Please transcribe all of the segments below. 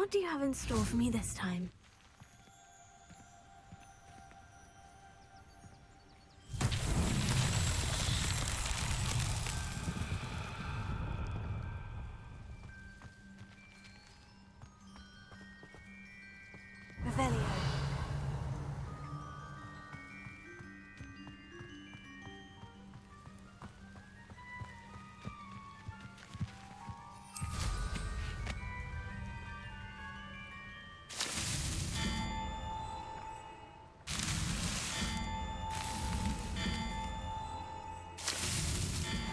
What do you have in store for me this time? Revelio.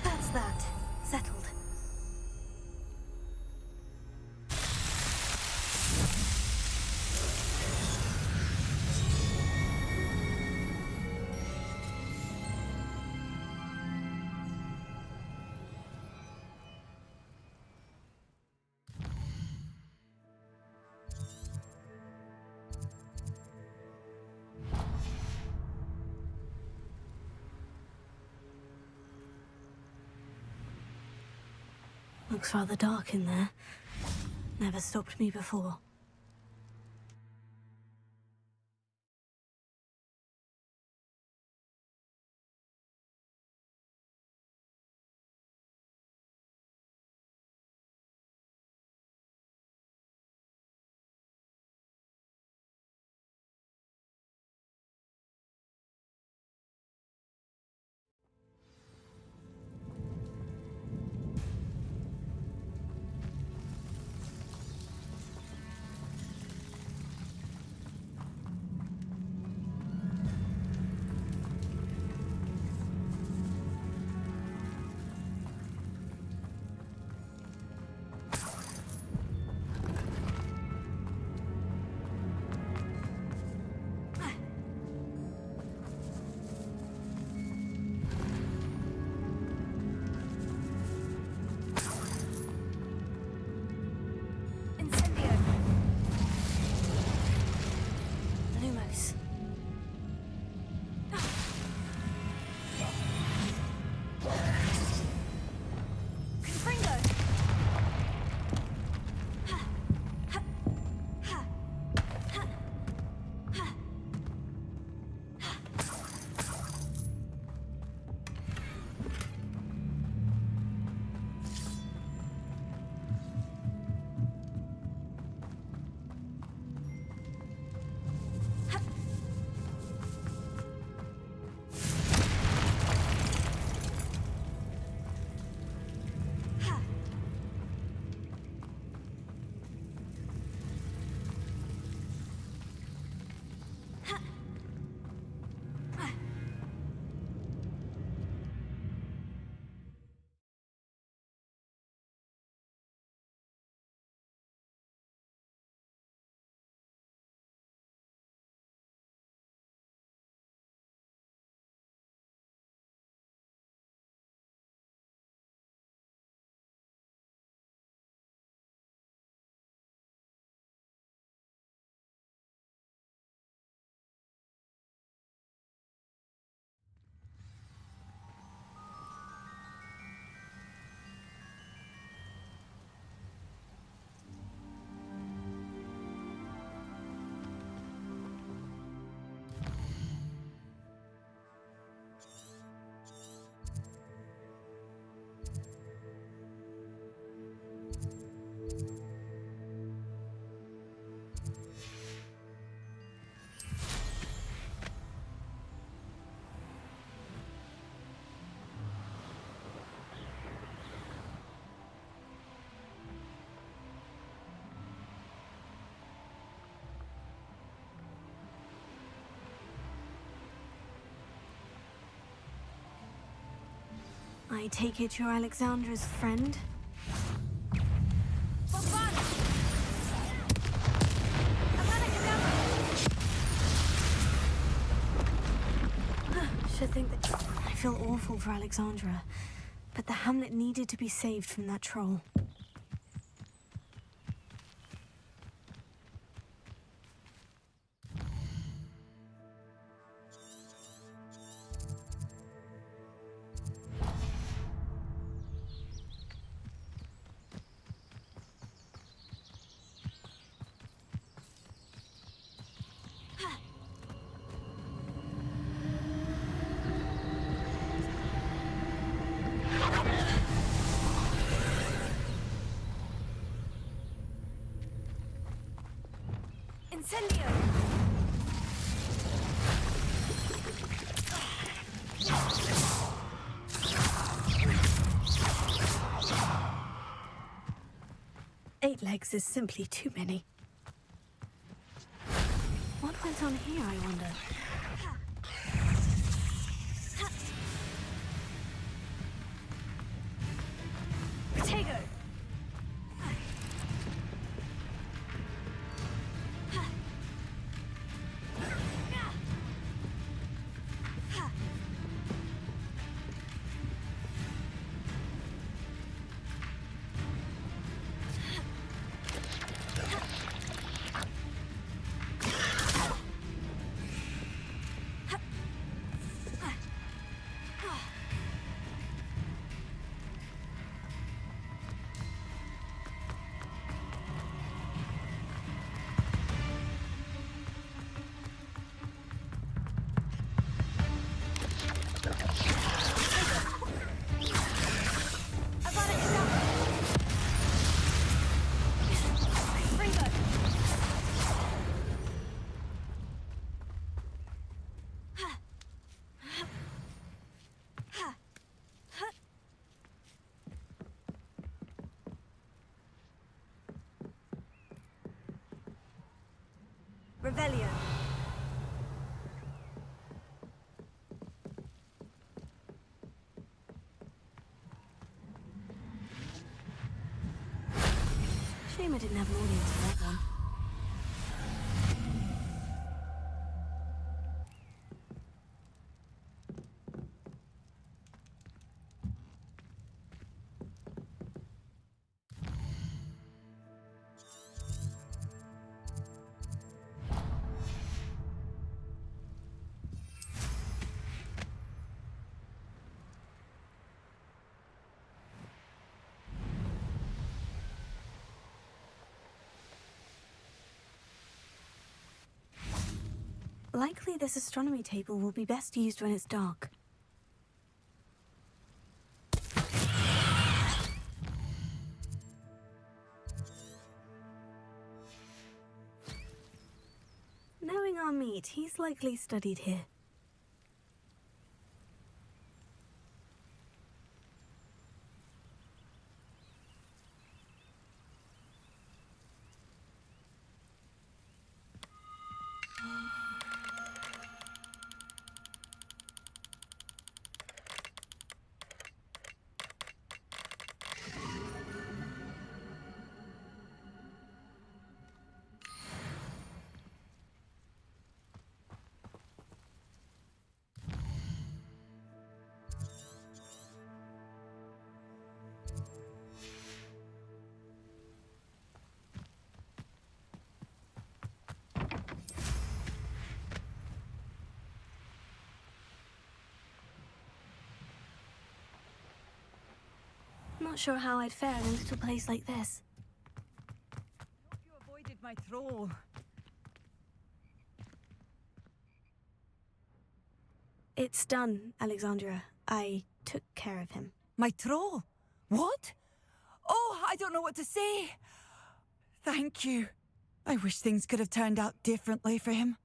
That's that. Settled. Looks rather dark in there. Never stopped me before. I take it you're Alexandra's friend? Should think that I feel awful for Alexandra, but the hamlet needed to be saved from that troll. Incendio! 8 legs is simply too many. What went on here, I wonder? Potato! Revelio. Shame I didn't have an audience for that one. Likely this astronomy table will be best used when it's dark. Knowing our meat, he's likely studied here. Not sure how I'd fare in a little place like this. Hope you avoided my troll. It's done, Alexandra. I took care of him. My troll? What? Oh, I don't know what to say. Thank you. I wish things could have turned out differently for him.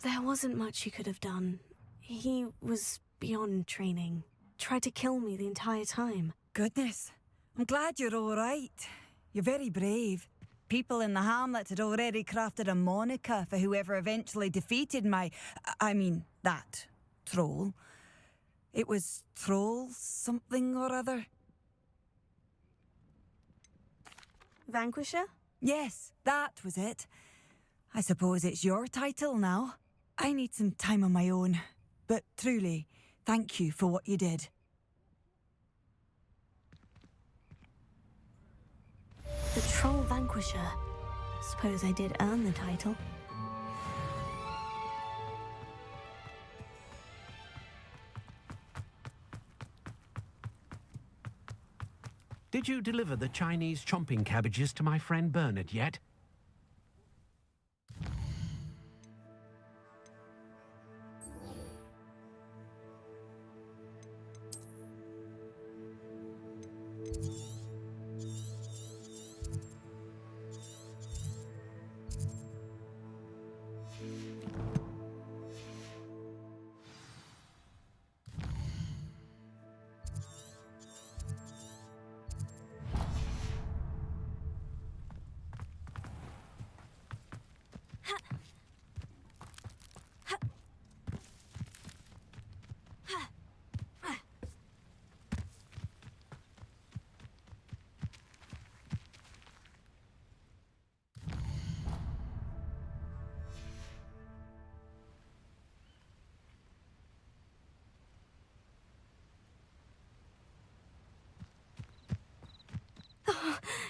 There wasn't much you could have done. He was beyond training. Tried to kill me the entire time. Goodness. I'm glad you're all right. You're very brave. People in the hamlet had already crafted a moniker for whoever eventually defeated that troll. It was Troll something or other. Vanquisher? Yes, that was it. I suppose it's your title now. I need some time on my own. But truly, thank you for what you did. The Troll Vanquisher. Suppose I did earn the title. Did you deliver the Chinese chomping cabbages to my friend Bernard yet?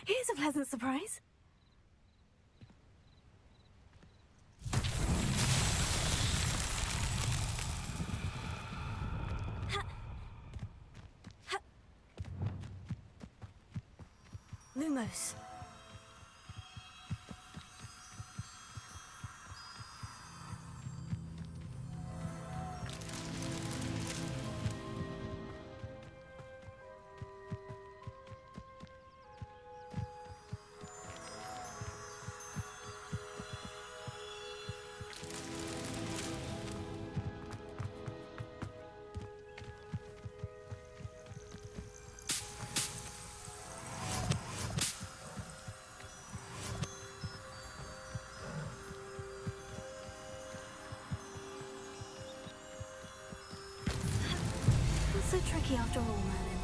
Here's a pleasant surprise. Lumos. Not so tricky after all, Merlin.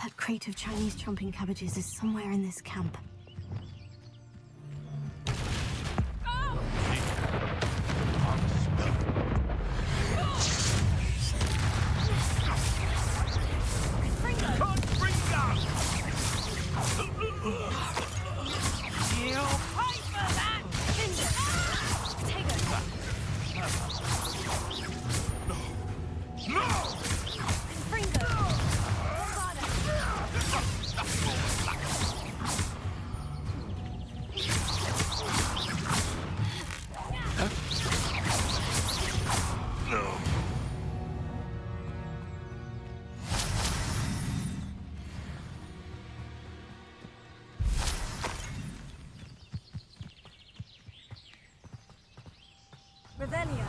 That crate of Chinese chomping cabbages is somewhere in this camp. Revelio.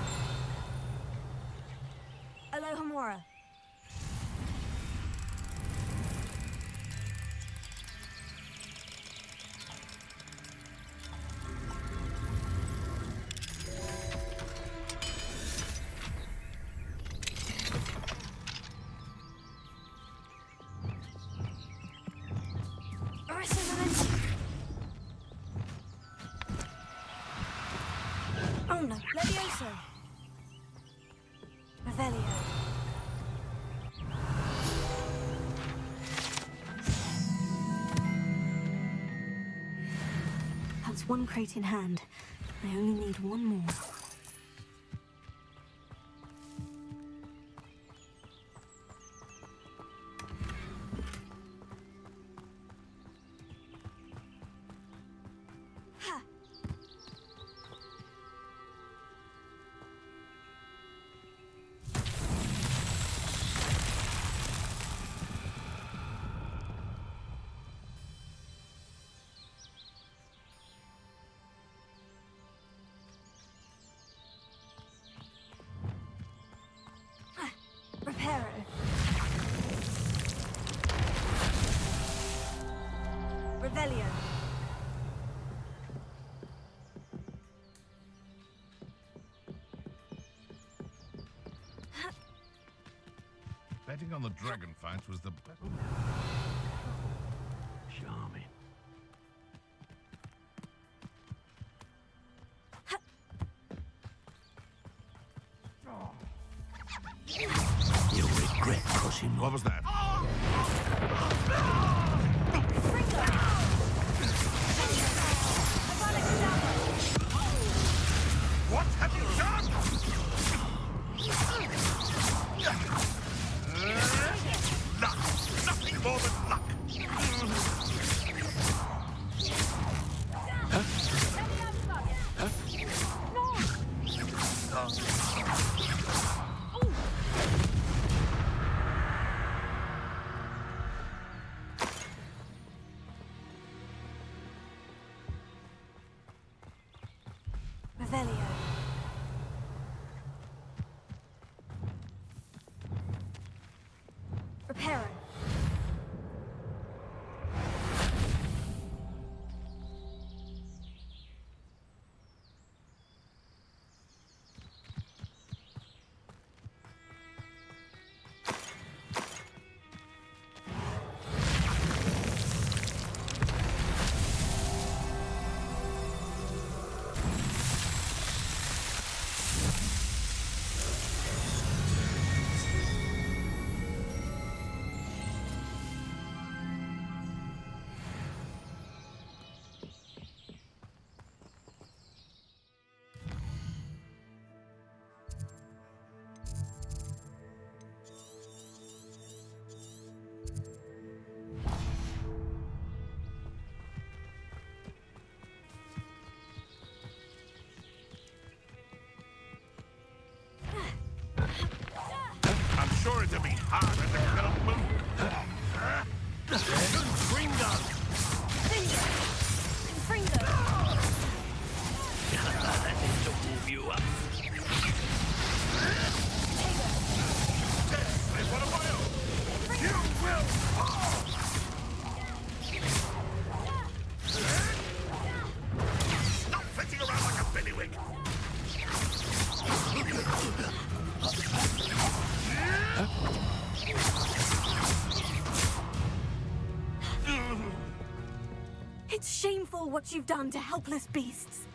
Alohomora. Oh no, Levioso. Revelio. That's one crate in hand. I only need one more. Revelio. Betting on the dragon fights was the best. Charming. You'll regret crossing my... What was that? What have you done? Luck. Nothing more than luck. Revelio. Reparo. I'm sure it'll be hard as a little move. Gringo! That is to move you up. This is one of my own. You will fall! Stop fitting around like a billywig! It's shameful what you've done to helpless beasts.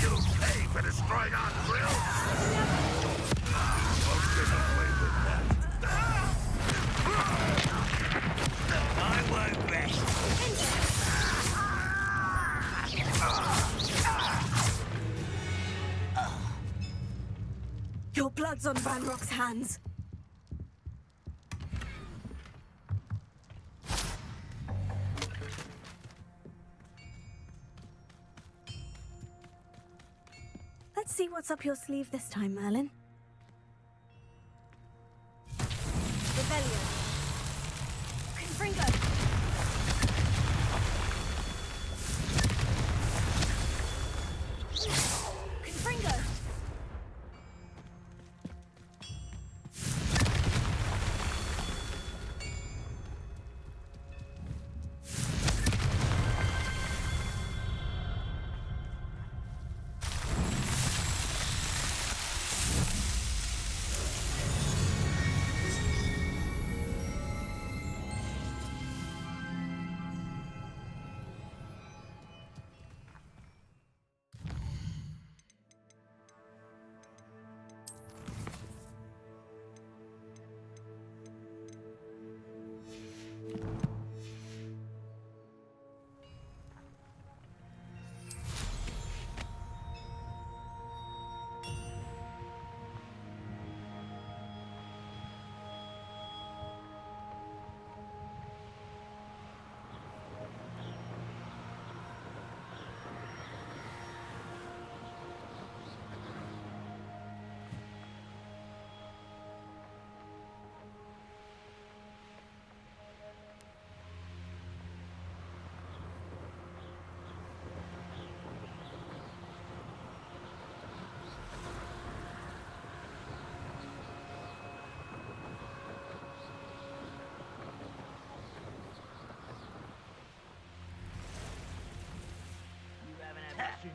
You pay for destroying our grill! I won't rest. Your blood's on Vanrock's hands. Let's see what's up your sleeve this time, Merlin. Revelio. Confringo. Confringo.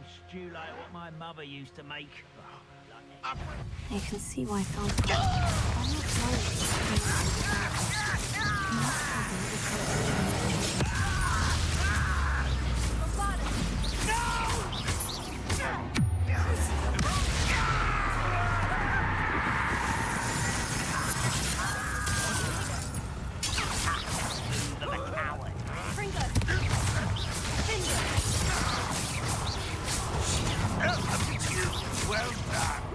stew like what my mother used to make. I can see why Feldcroft. I'm not Well done.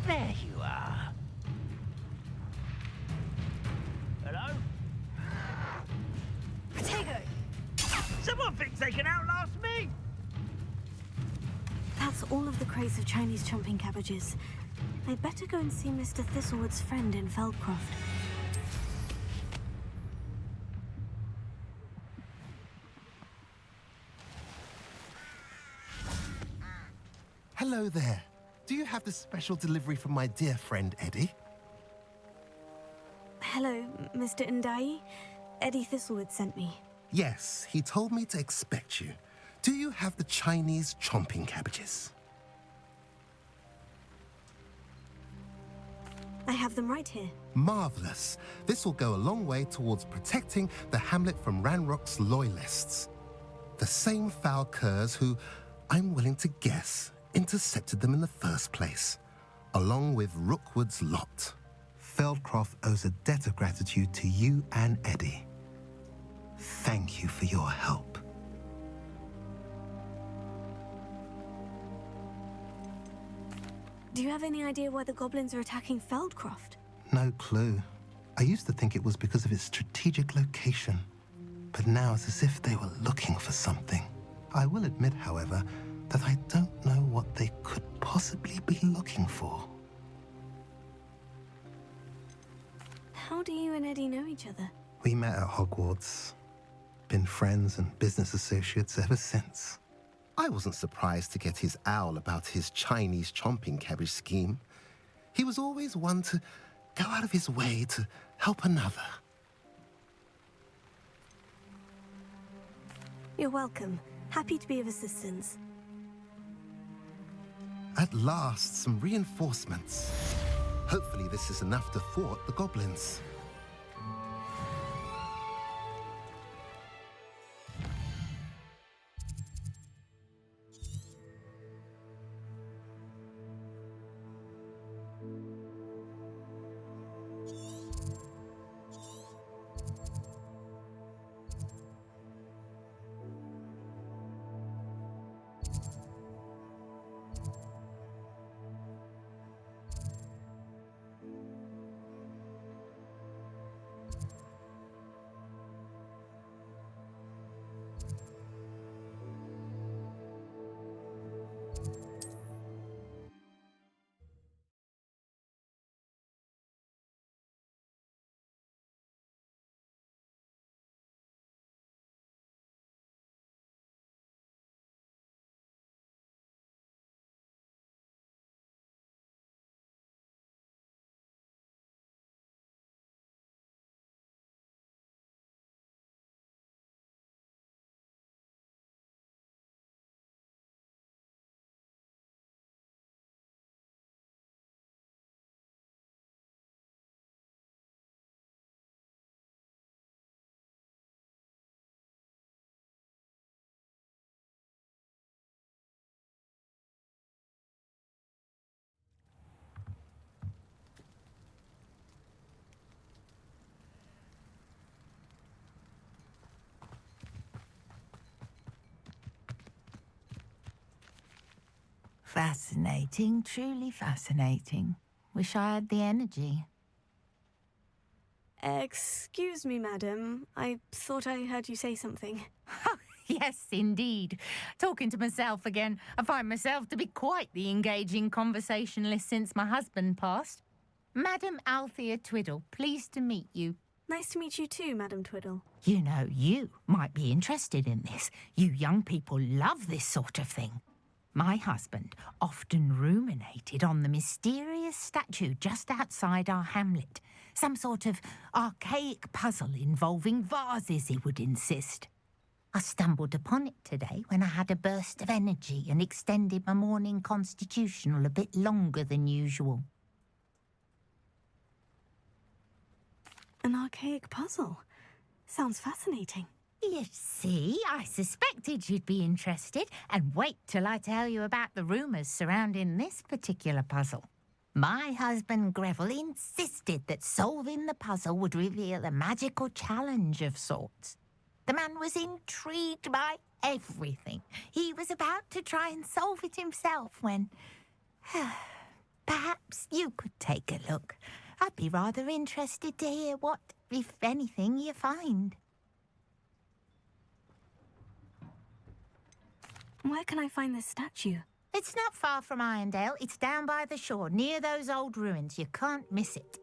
There you are. Hello? Potato! Someone thinks they can outlast me? That's all of the crates of Chinese chomping cabbages. I'd better go and see Mr. Thistlewood's friend in Feldcroft. Hello there. Do you have the special delivery from my dear friend Eddie? Hello, Mr. Ndai. Eddie Thistlewood sent me. Yes, he told me to expect you. Do you have the Chinese chomping cabbages? I have them right here. Marvelous. This will go a long way towards protecting the hamlet from Ranrock's loyalists. The same foul curs who, I'm willing to guess, intercepted them in the first place, along with Rookwood's lot. Feldcroft owes a debt of gratitude to you and Eddie. Thank you for your help. Do you have any idea why the goblins are attacking Feldcroft? No clue. I used to think it was because of its strategic location, but now it's as if they were looking for something. I will admit, however, that I don't know what they could possibly be looking for. How do you and Eddie know each other? We met at Hogwarts. Been friends and business associates ever since. I wasn't surprised to get his owl about his Chinese chomping cabbage scheme. He was always one to go out of his way to help another. You're welcome. Happy to be of assistance. At last, some reinforcements. Hopefully this is enough to thwart the goblins. Fascinating, truly fascinating. Wish I had the energy. Excuse me, madam. I thought I heard you say something. Yes, indeed. Talking to myself again. I find myself to be quite the engaging conversationalist since my husband passed. Madam Althea Twiddle, pleased to meet you. Nice to meet you too, Madam Twiddle. You know, you might be interested in this. You young people love this sort of thing. My husband often ruminated on the mysterious statue just outside our hamlet. Some sort of archaic puzzle involving vases, he would insist. I stumbled upon it today when I had a burst of energy and extended my morning constitutional a bit longer than usual. An archaic puzzle. Sounds fascinating. You see, I suspected you'd be interested, and wait till I tell you about the rumours surrounding this particular puzzle. My husband Greville insisted that solving the puzzle would reveal a magical challenge of sorts. The man was intrigued by everything. He was about to try and solve it himself when... Perhaps you could take a look. I'd be rather interested to hear what, if anything, you find. Where can I find this statue? It's not far from Irondale. It's down by the shore, near those old ruins. You can't miss it.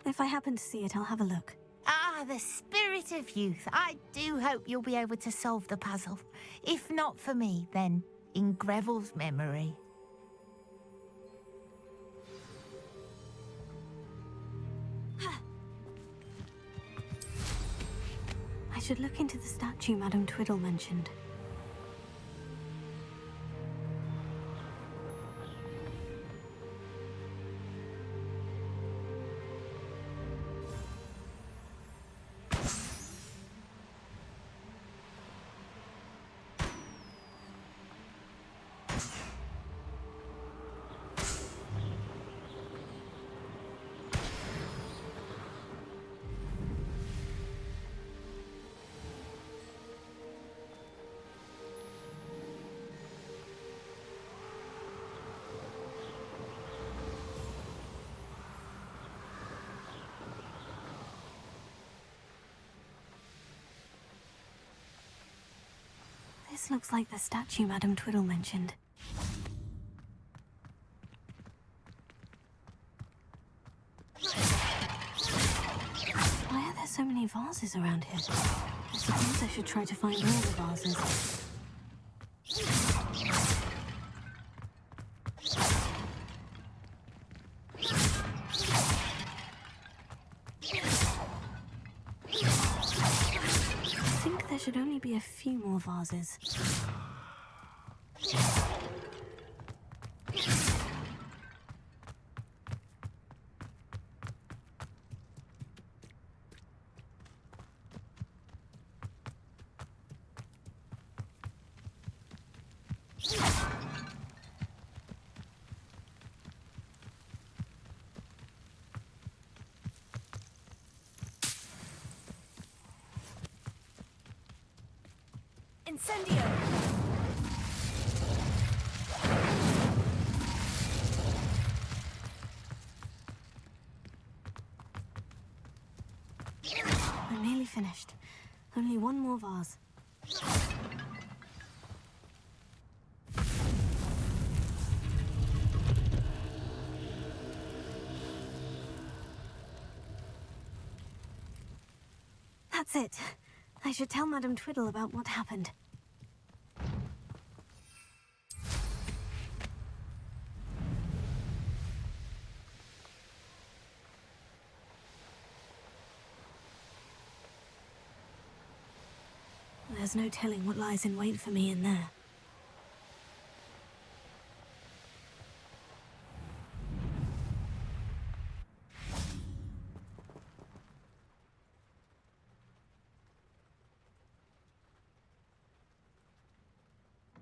If I happen to see it, I'll have a look. Ah, the spirit of youth. I do hope you'll be able to solve the puzzle. If not for me, then in Greville's memory. I should look into the statue Madam Twiddle mentioned. This looks like the statue Madam Twiddle mentioned. Why are there so many vases around here? I suppose I should try to find all the vases. I think there should only be a few more vases. Incendio! I'm nearly finished. Only one more vase. That's it. I should tell Madam Twiddle about what happened. There's no telling what lies in wait for me in there.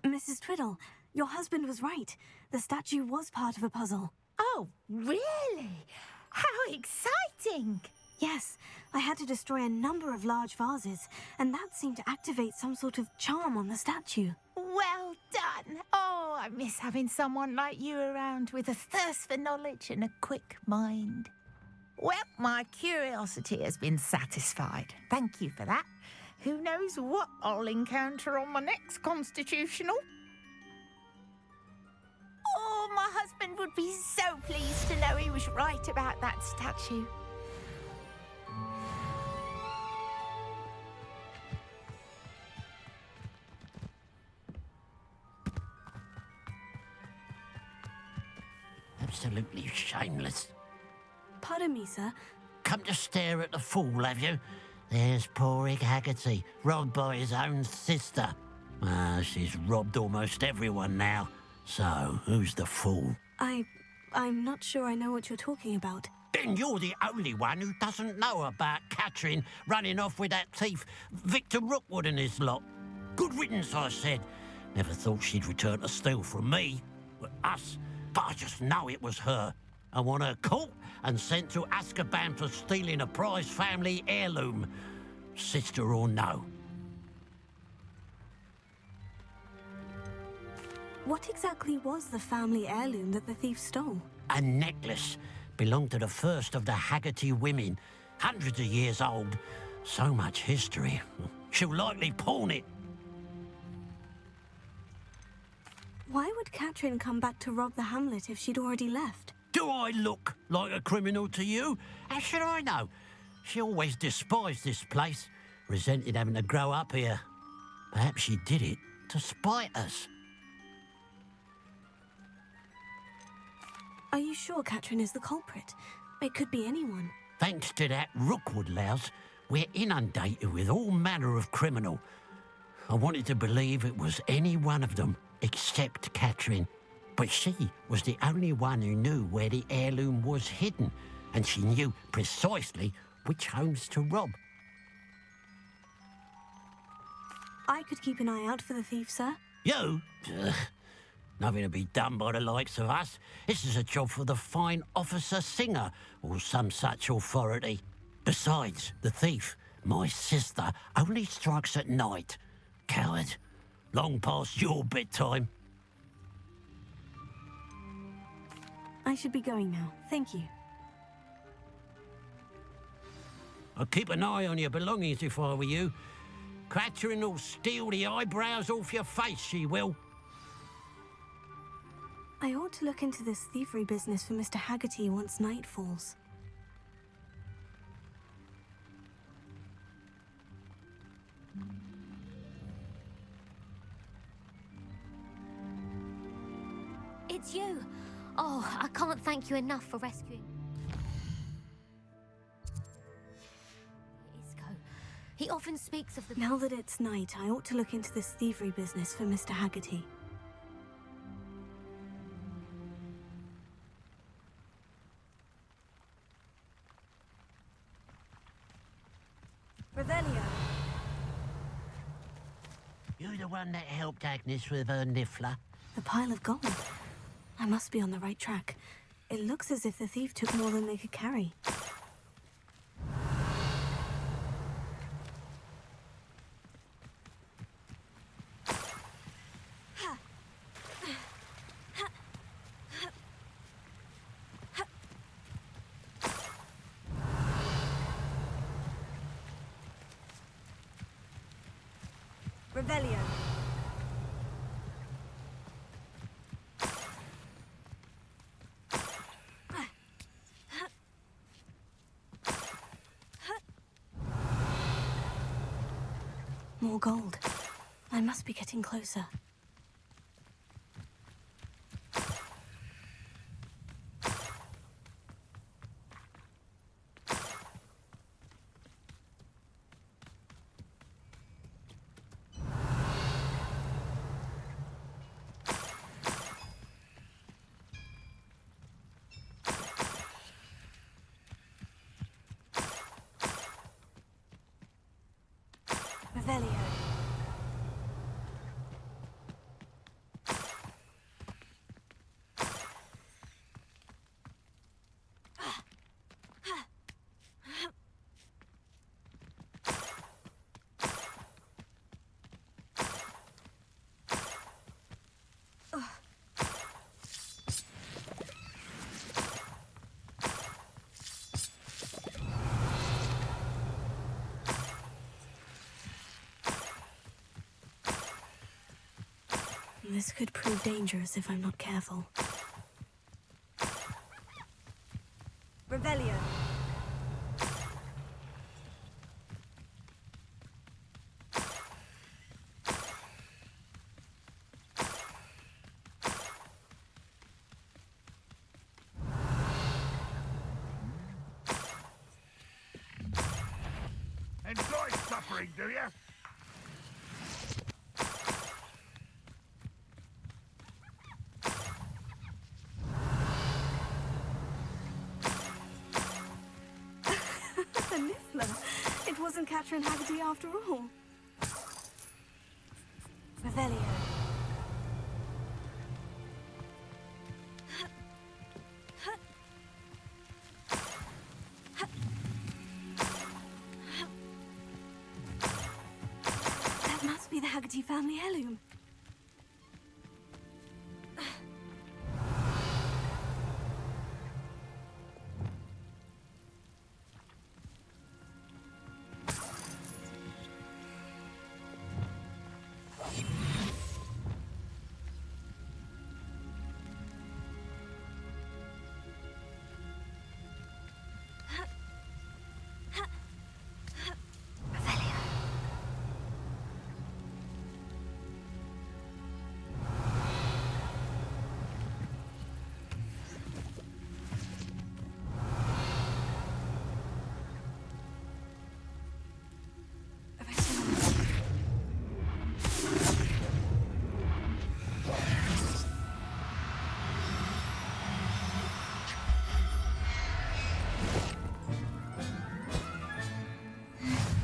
Mrs. Twiddle, your husband was right. The statue was part of a puzzle. Oh, really? How exciting! Yes, I had to destroy a number of large vases, and that seemed to activate some sort of charm on the statue. Well done. Oh, I miss having someone like you around with a thirst for knowledge and a quick mind. Well, my curiosity has been satisfied. Thank you for that. Who knows what I'll encounter on my next constitutional? Oh, my husband husband would be so pleased to know he was right about that statue. Absolutely shameless. Pardon me, sir. Come to stare at the fool, have you? There's poor Ig Haggerty, robbed by his own sister. She's robbed almost everyone now. So, who's the fool? I'm not sure I know what you're talking about. Then you're the only one who doesn't know about Catherine running off with that thief, Victor Rookwood and his lot. Good riddance, I said. Never thought she'd return to steal from me, us, but I just know it was her. I want her caught and sent to Azkaban for stealing a prize family heirloom. Sister or no. What exactly was the family heirloom that the thief stole? A necklace belonged to the first of the Haggerty women. Hundreds of years old. So much history. She'll likely pawn it. Why would Catherine come back to rob the hamlet if she'd already left? Do I look like a criminal to you? How should I know? She always despised this place, resented having to grow up here. Perhaps she did it to spite us. Are you sure Catherine is the culprit? It could be anyone. Thanks to that Rookwood louse, we're inundated with all manner of criminal. I wanted to believe it was any one of them, except Catherine. But she was the only one who knew where the heirloom was hidden, and she knew precisely which homes to rob. I could keep an eye out for the thief, sir. You? Nothing to be done by the likes of us. This is a job for the fine officer Singer, or some such authority. Besides, the thief, my sister, only strikes at night. Coward. Long past your bedtime. I should be going now. Thank you. I'll keep an eye on your belongings if I were you. Catherine will steal the eyebrows off your face, she will. I ought to look into this thievery business for Mr. Haggerty once night falls. It's you. Oh, I can't thank you enough for rescuing. Isco. He often speaks of the... Now that it's night, I ought to look into this thievery business for Mr. Haggerty. Revelio. You the one that helped Agnes with her niffler? The pile of gold. I must be on the right track. It looks as if the thief took more than they could carry. Revelio. More gold. I must be getting closer. Revelio. This could prove dangerous if I'm not careful. Revelio. Enjoy suffering, do you? The Niffler. It wasn't Catherine Haggerty after all. Revelio. That must be the Haggerty family heirloom.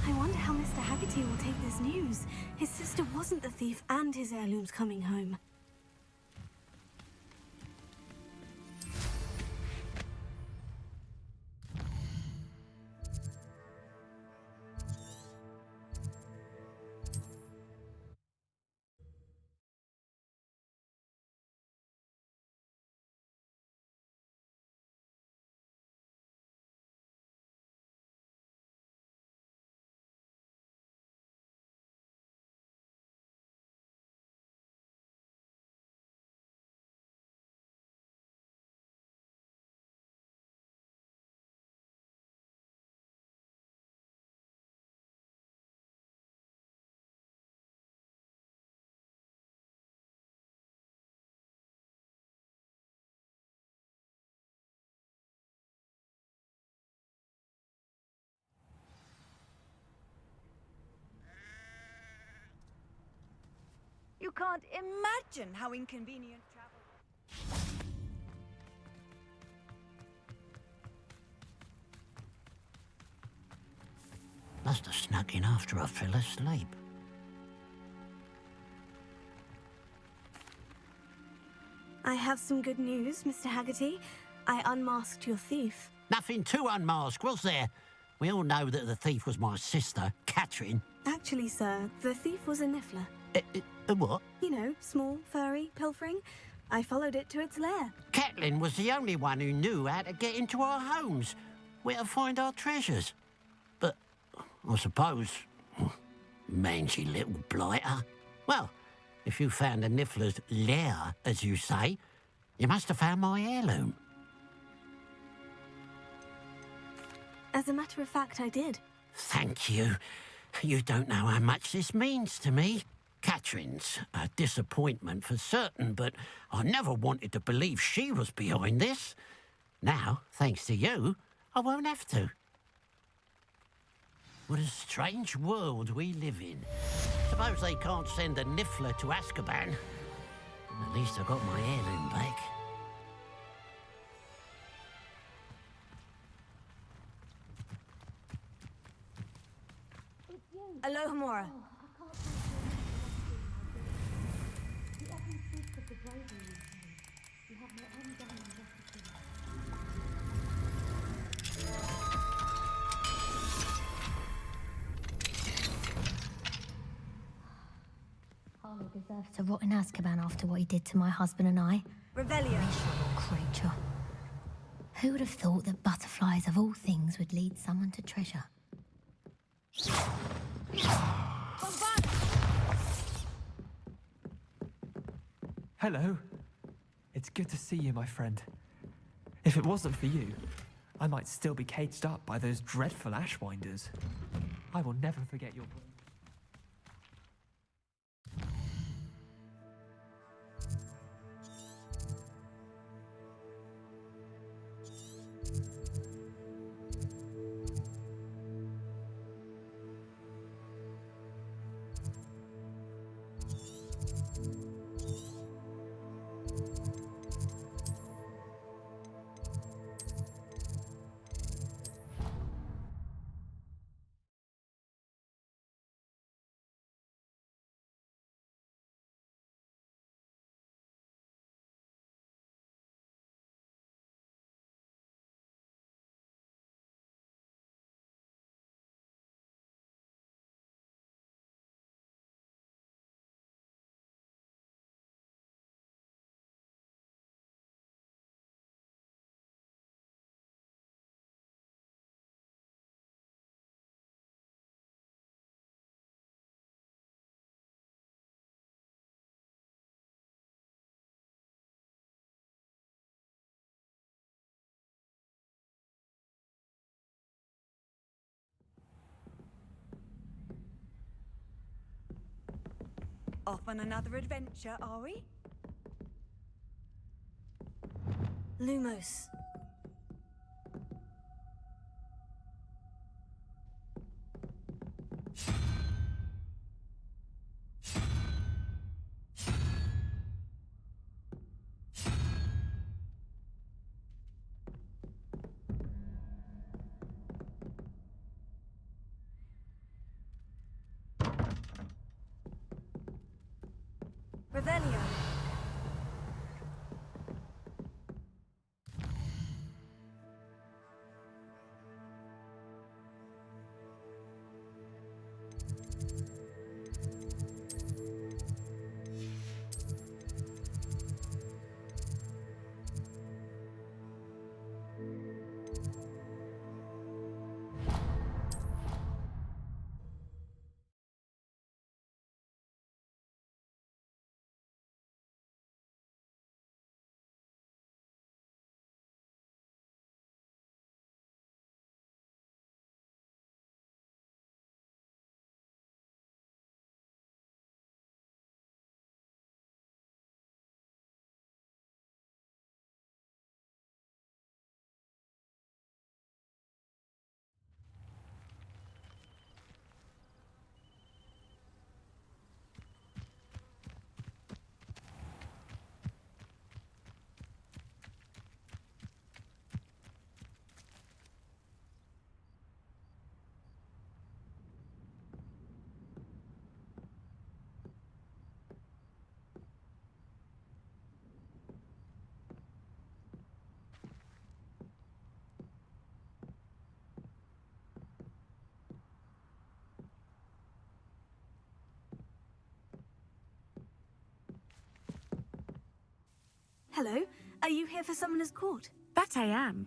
I wonder how Mr. Haggerty will take this news. His sister wasn't the thief and his heirloom's coming home. You can't imagine how inconvenient travel. Must have snuck in after I fell asleep. I have some good news, Mr. Haggerty. I unmasked your thief. Nothing to unmask, was there? We all know that the thief was my sister, Catherine. Actually, sir, the thief was a Niffler. A what? You know, small, furry, pilfering. I followed it to its lair. Catelyn was the only one who knew how to get into our homes, where to find our treasures. But I suppose, mangy little blighter. Well, if you found the Niffler's lair, as you say, you must have found my heirloom. As a matter of fact, I did. Thank you. You don't know how much this means to me. Catherine's a disappointment for certain, but I never wanted to believe she was behind this. Now, thanks to you, I won't have to. What a strange world we live in. Suppose they can't send a Niffler to Azkaban. At least I got my heirloom back. Alohomora. Harlow deserves to rot in Azkaban after what he did to my husband and I. Revelio. Miserable creature. Who would have thought that butterflies of all things would lead someone to treasure? Hello. It's good to see you, my friend. If it wasn't for you, I might still be caged up by those dreadful ashwinders. I will never forget your... Off on another adventure, are we? Lumos. Revelio. Hello. Are you here for Summoner's Court? That I am.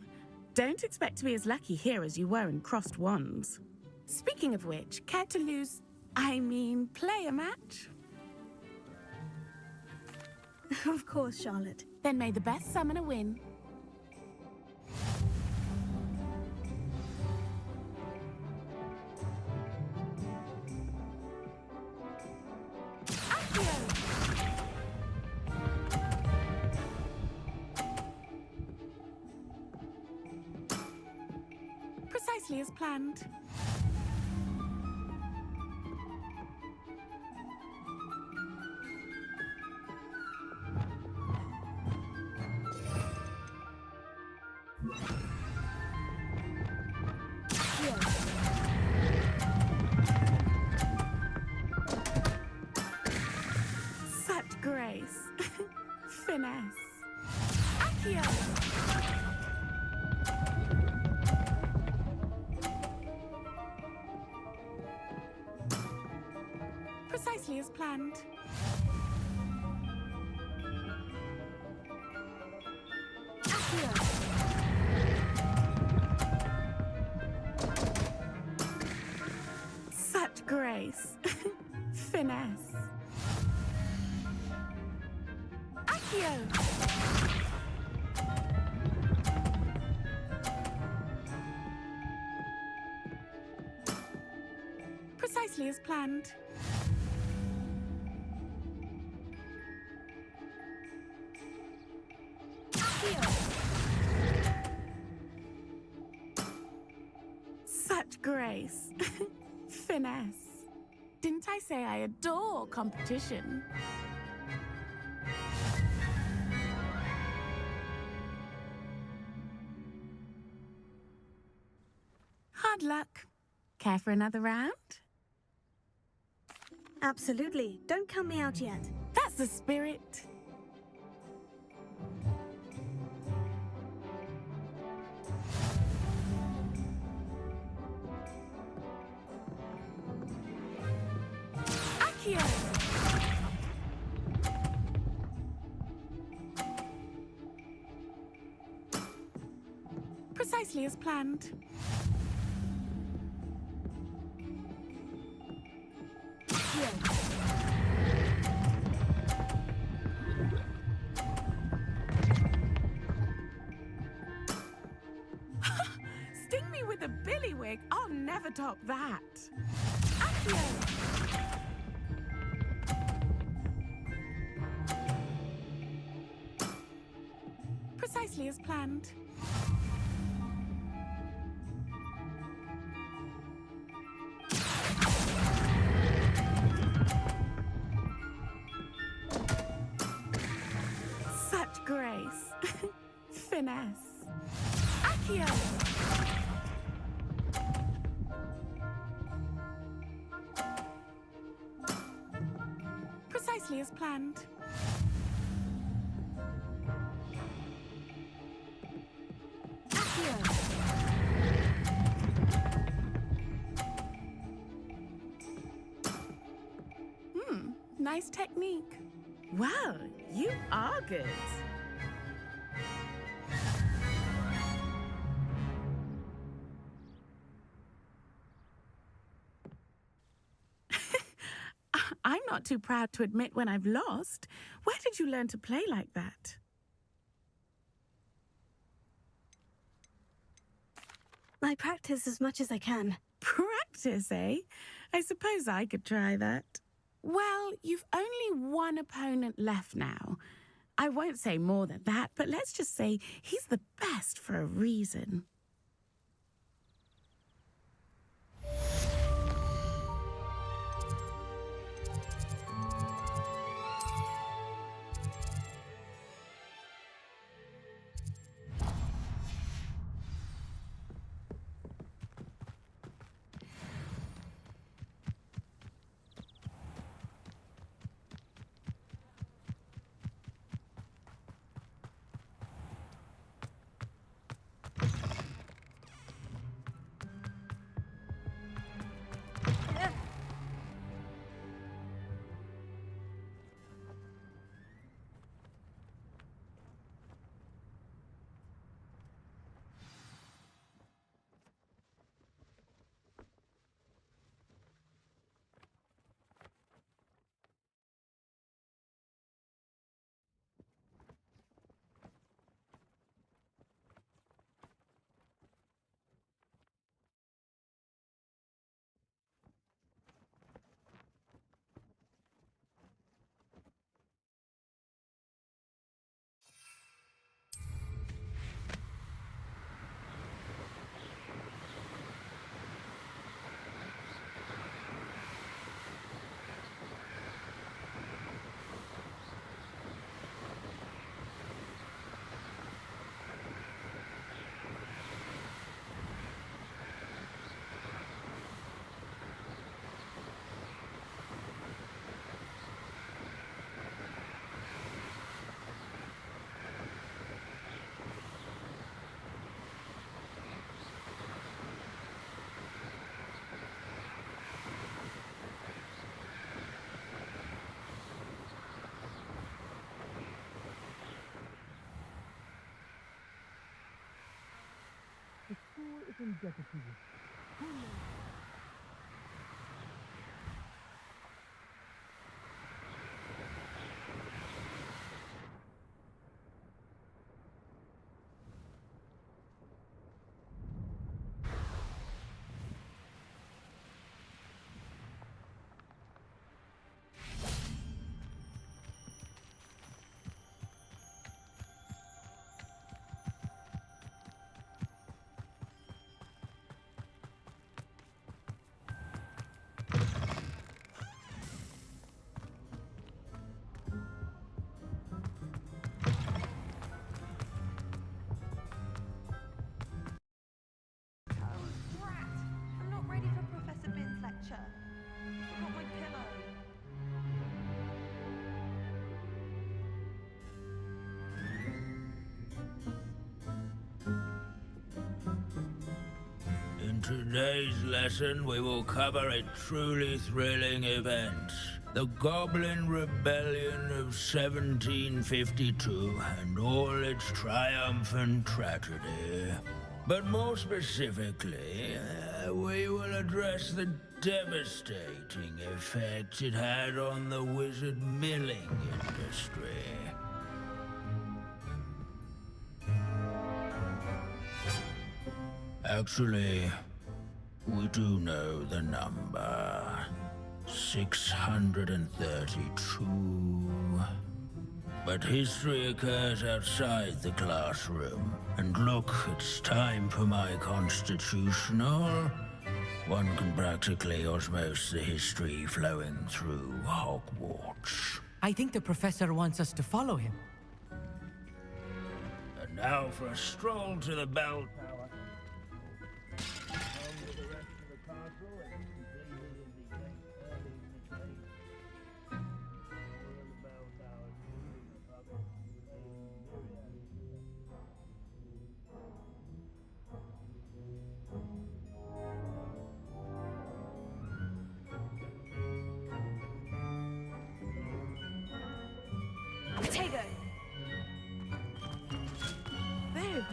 Don't expect to be as lucky here as you were in Crossed Wands. Speaking of which, care to play a match? Of course, Charlotte. Then may the best summoner win. Precisely as planned. Such grace. Finesse. Accio! Precisely as planned. Such grace. Finesse. Accio! Precisely as planned. Such grace. Finesse. Didn't I say I adore competition? Hard luck. Care for another round? Absolutely. Don't count me out yet. That's the spirit. Accio! Precisely as planned. Sting me with a billywig. I'll never top that. Accio! Precisely as planned. Such grace. Finesse. Accio! Precisely as planned. Nice technique. Well, you are good. I'm not too proud to admit when I've lost. Where did you learn to play like that? I practice as much as I can. Practice, eh? I suppose I could try that. Well, you've only one opponent left now. I won't say more than that, but let's just say he's the best for a reason. today's lesson, we will cover a truly thrilling event. The Goblin Rebellion of 1752 and all its triumphant tragedy. But more specifically, we will address the devastating effect it had on the wizard milling industry. Actually, we do know the number. 632. But history occurs outside the classroom. And look, it's time for my constitutional. One can practically osmose the history flowing through Hogwarts. I think the professor wants us to follow him. And now for a stroll to the bell tower. Potato! Babe!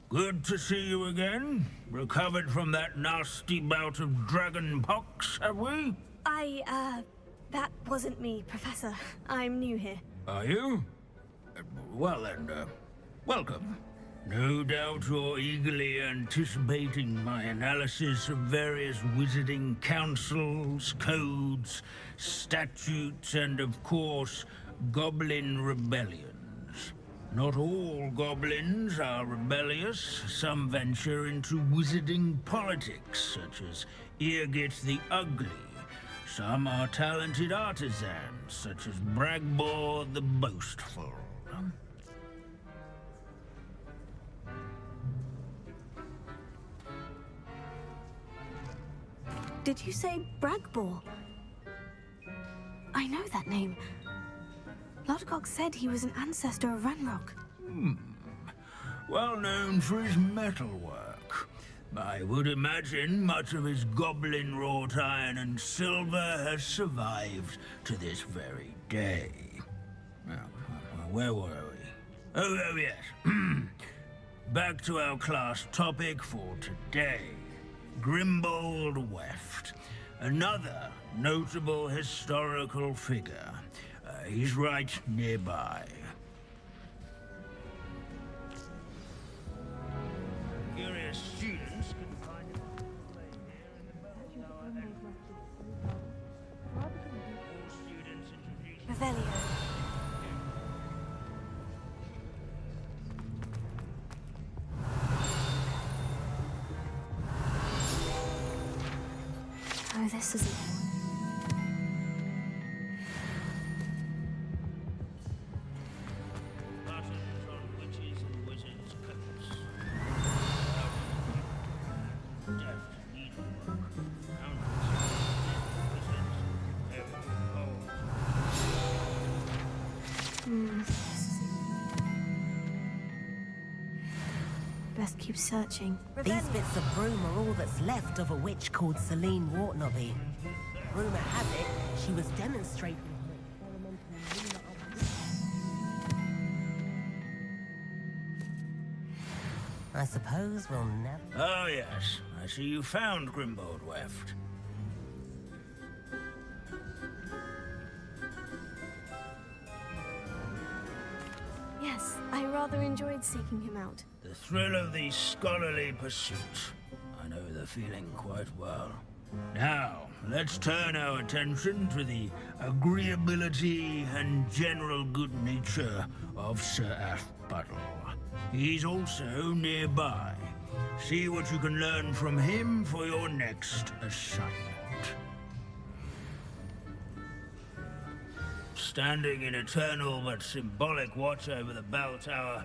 Good to see you again. Recovered from that nasty bout of dragon pox, have we? That wasn't me, Professor. I'm new here. Are you? Well then, welcome. No doubt you're eagerly anticipating my analysis of various wizarding councils, codes, statutes, and of course, goblin rebellions. Not all goblins are rebellious. Some venture into wizarding politics, such as Eargit the Ugly. Some are talented artisans, such as Bragbor the Boastful. Did you say Bragbor? I know that name. Lodgok said he was an ancestor of Ranrock. Well known for his metalwork. I would imagine much of his goblin-wrought iron and silver has survived to this very day. Now, where were we? Oh yes. Back to our class topic for today. Grimbold Weft. Another notable historical figure. He's right nearby. Curious students can find a display here in the bell tower and all students introduce Revelio. Oh, this is it. buttons on witches and wizards' coats. Deft needlework. Best keep searching. These bits of broom are all that's left of a witch called Celine Wartnobby. Rumour has it, she was demonstrating her experimental I suppose we'll never... Oh yes, I see you found Grimbold Weft. Yes, I rather enjoyed seeking him out. The thrill of the scholarly pursuit. I know the feeling quite well. Now, let's turn our attention to the agreeability and general good nature of Sir Athbuttle. He's also nearby. See what you can learn from him for your next assignment. Standing in eternal but symbolic watch over the bell tower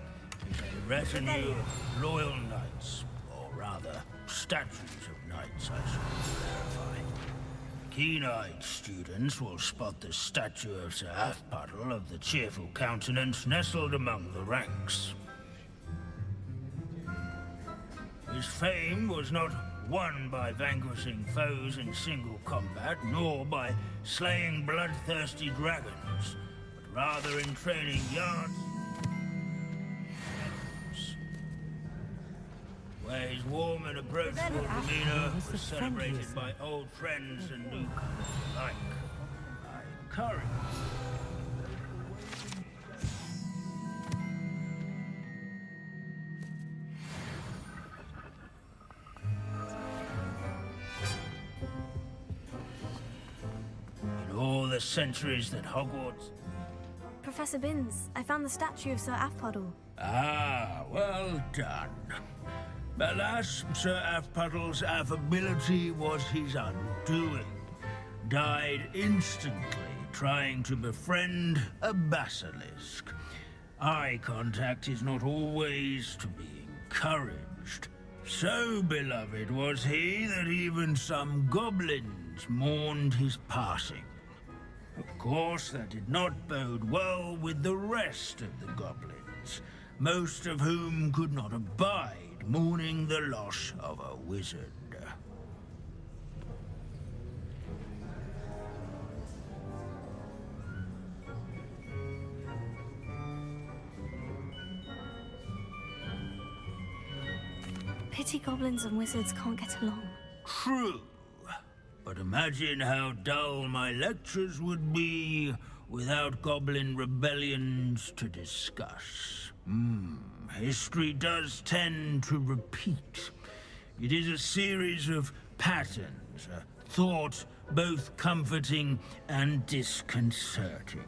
is a retinue of loyal knights, or rather, statues of knights, I should clarify. Keen-eyed students will spot the statue of Sir Halfpuddle of the cheerful countenance nestled among the ranks. His fame was not won by vanquishing foes in single combat, nor by slaying bloodthirsty dragons, but rather in training yards where his warm and approachable demeanor was celebrated by old friends and newcomers alike. I encourage in all the centuries that Hogwarts... Professor Binns, I found the statue of Sir Halfpuddle. Ah, well done. Alas, Sir Halfpuddle's affability was his undoing. Died instantly trying to befriend a basilisk. Eye contact is not always to be encouraged. So beloved was he that even some goblins mourned his passing. Of course, that did not bode well with the rest of the goblins, most of whom could not abide mourning the loss of a wizard. Pity goblins and wizards can't get along. True. But imagine how dull my lectures would be without goblin rebellions to discuss. History does tend to repeat. It is a series of patterns, a thought both comforting and disconcerting.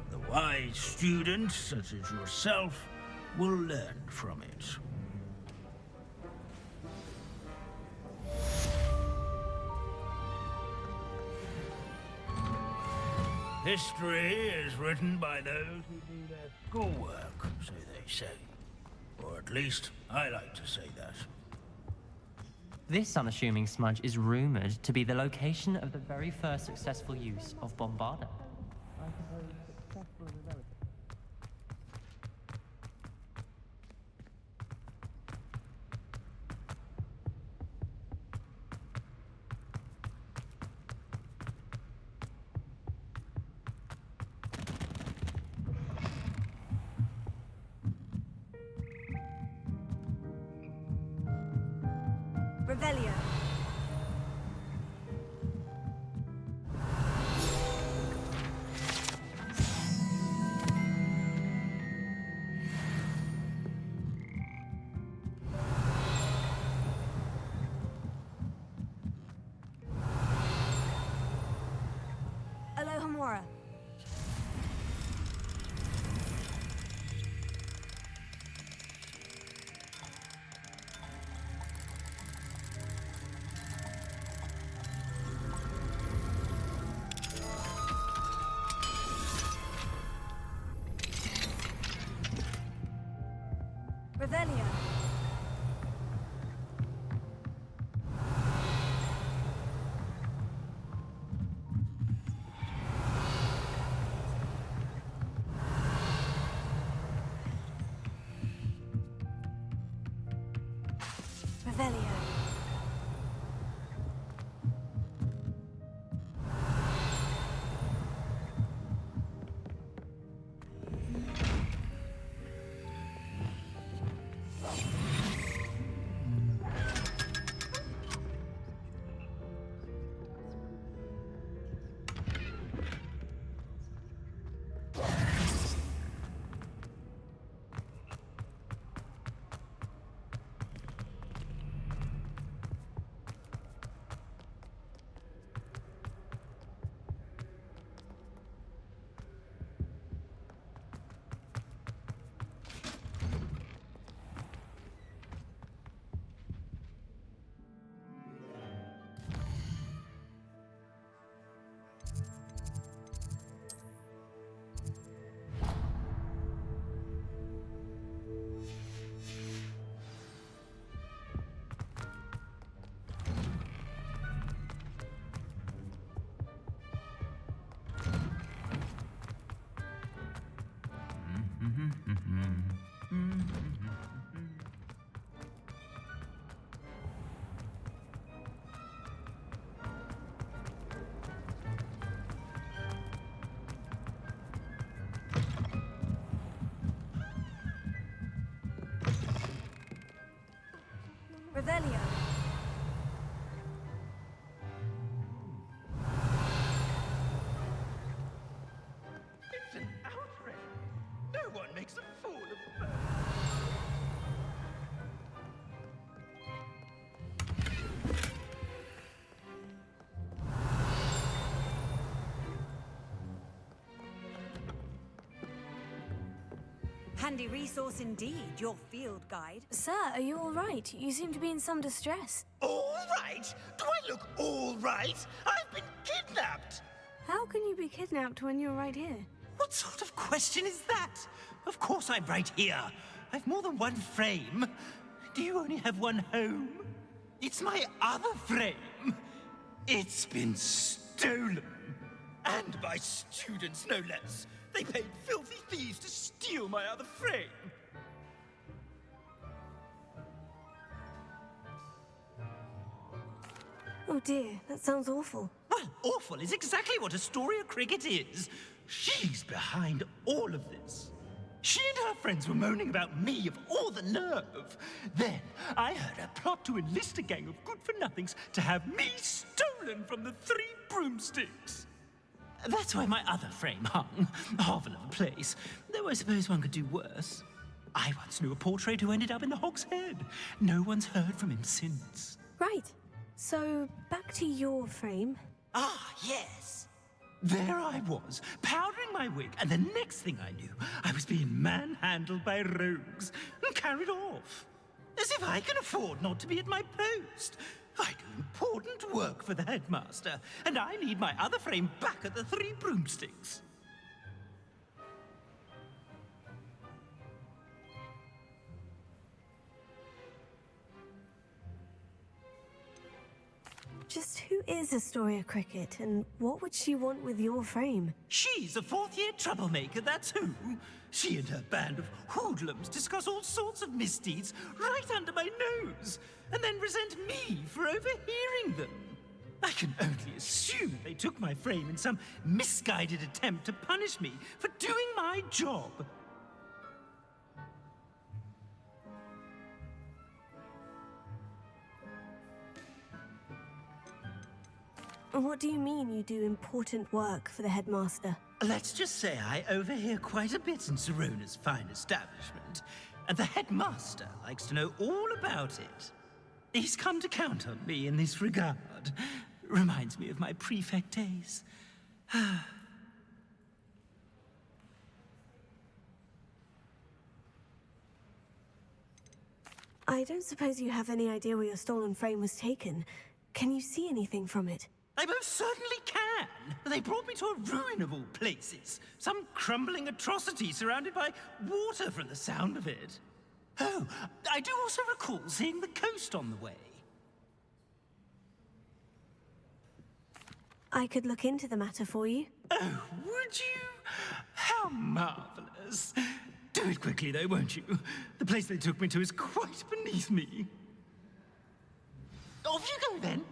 The wise students, such as yourself, will learn from it. History is written by those who do their schoolwork, so they say. Or at least, I like to say that. This unassuming smudge is rumored to be the location of the very first successful use of Bombarda. Revelio. Alohomora. Revelio. Revelio. Revelio. It's an outrage. No one makes a fool of Bernard. Handy resource indeed, your field guide. Sir, are you all right? You seem to be in some distress. All right? Do I look all right? I've been kidnapped. How can you be kidnapped when you're right here? What sort of question is that? Of course I'm right here. I've more than one frame. Do you only have one home? It's my other frame. It's been stolen. And by students, no less. They paid filthy thieves to steal my other frame. Oh dear, that sounds awful. Well, awful is exactly what Astoria Cricket is. She's behind all of this. She and her friends were moaning about me of all the nerve. Then I heard a plot to enlist a gang of good-for-nothings to have me stolen from the Three Broomsticks. That's why my other frame hung. Hovel of a place. Though I suppose one could do worse. I once knew a portrait who ended up in the Hog's Head. No one's heard from him since. Right. So, back to your frame. Ah, yes. There I was, powdering my wig, and the next thing I knew, I was being manhandled by rogues and carried off. As if I can afford not to be at my post. I do important work for the headmaster, and I need my other frame back at the Three Broomsticks. Just who is Astoria Cricket, and what would she want with your frame? She's a fourth-year troublemaker, that's who. She and her band of hoodlums discuss all sorts of misdeeds right under my nose, and then resent me for overhearing them. I can only assume they took my frame in some misguided attempt to punish me for doing my job. What do you mean you do important work for the headmaster? Let's just say I overhear quite a bit in Serona's fine establishment, and the headmaster likes to know all about it. He's come to count on me in this regard. Reminds me of my prefect days. I don't suppose you have any idea where your stolen frame was taken. Can you see anything from it? I most certainly can. They brought me to a ruin of all places. Some crumbling atrocity surrounded by water from the sound of it. Oh, I do also recall seeing the coast on the way. I could look into the matter for you. Oh, would you? How marvelous. Do it quickly, though, won't you? The place they took me to is quite beneath me. Off you go, then.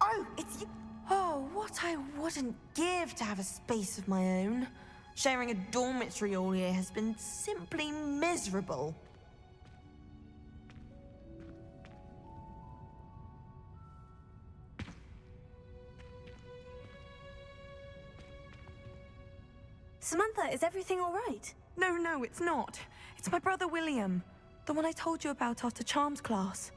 Oh, it's you. Oh, what I wouldn't give to have a space of my own. Sharing a dormitory all year has been simply miserable. Samantha, is everything all right? No, it's not. It's my brother William, the one I told you about after charms class.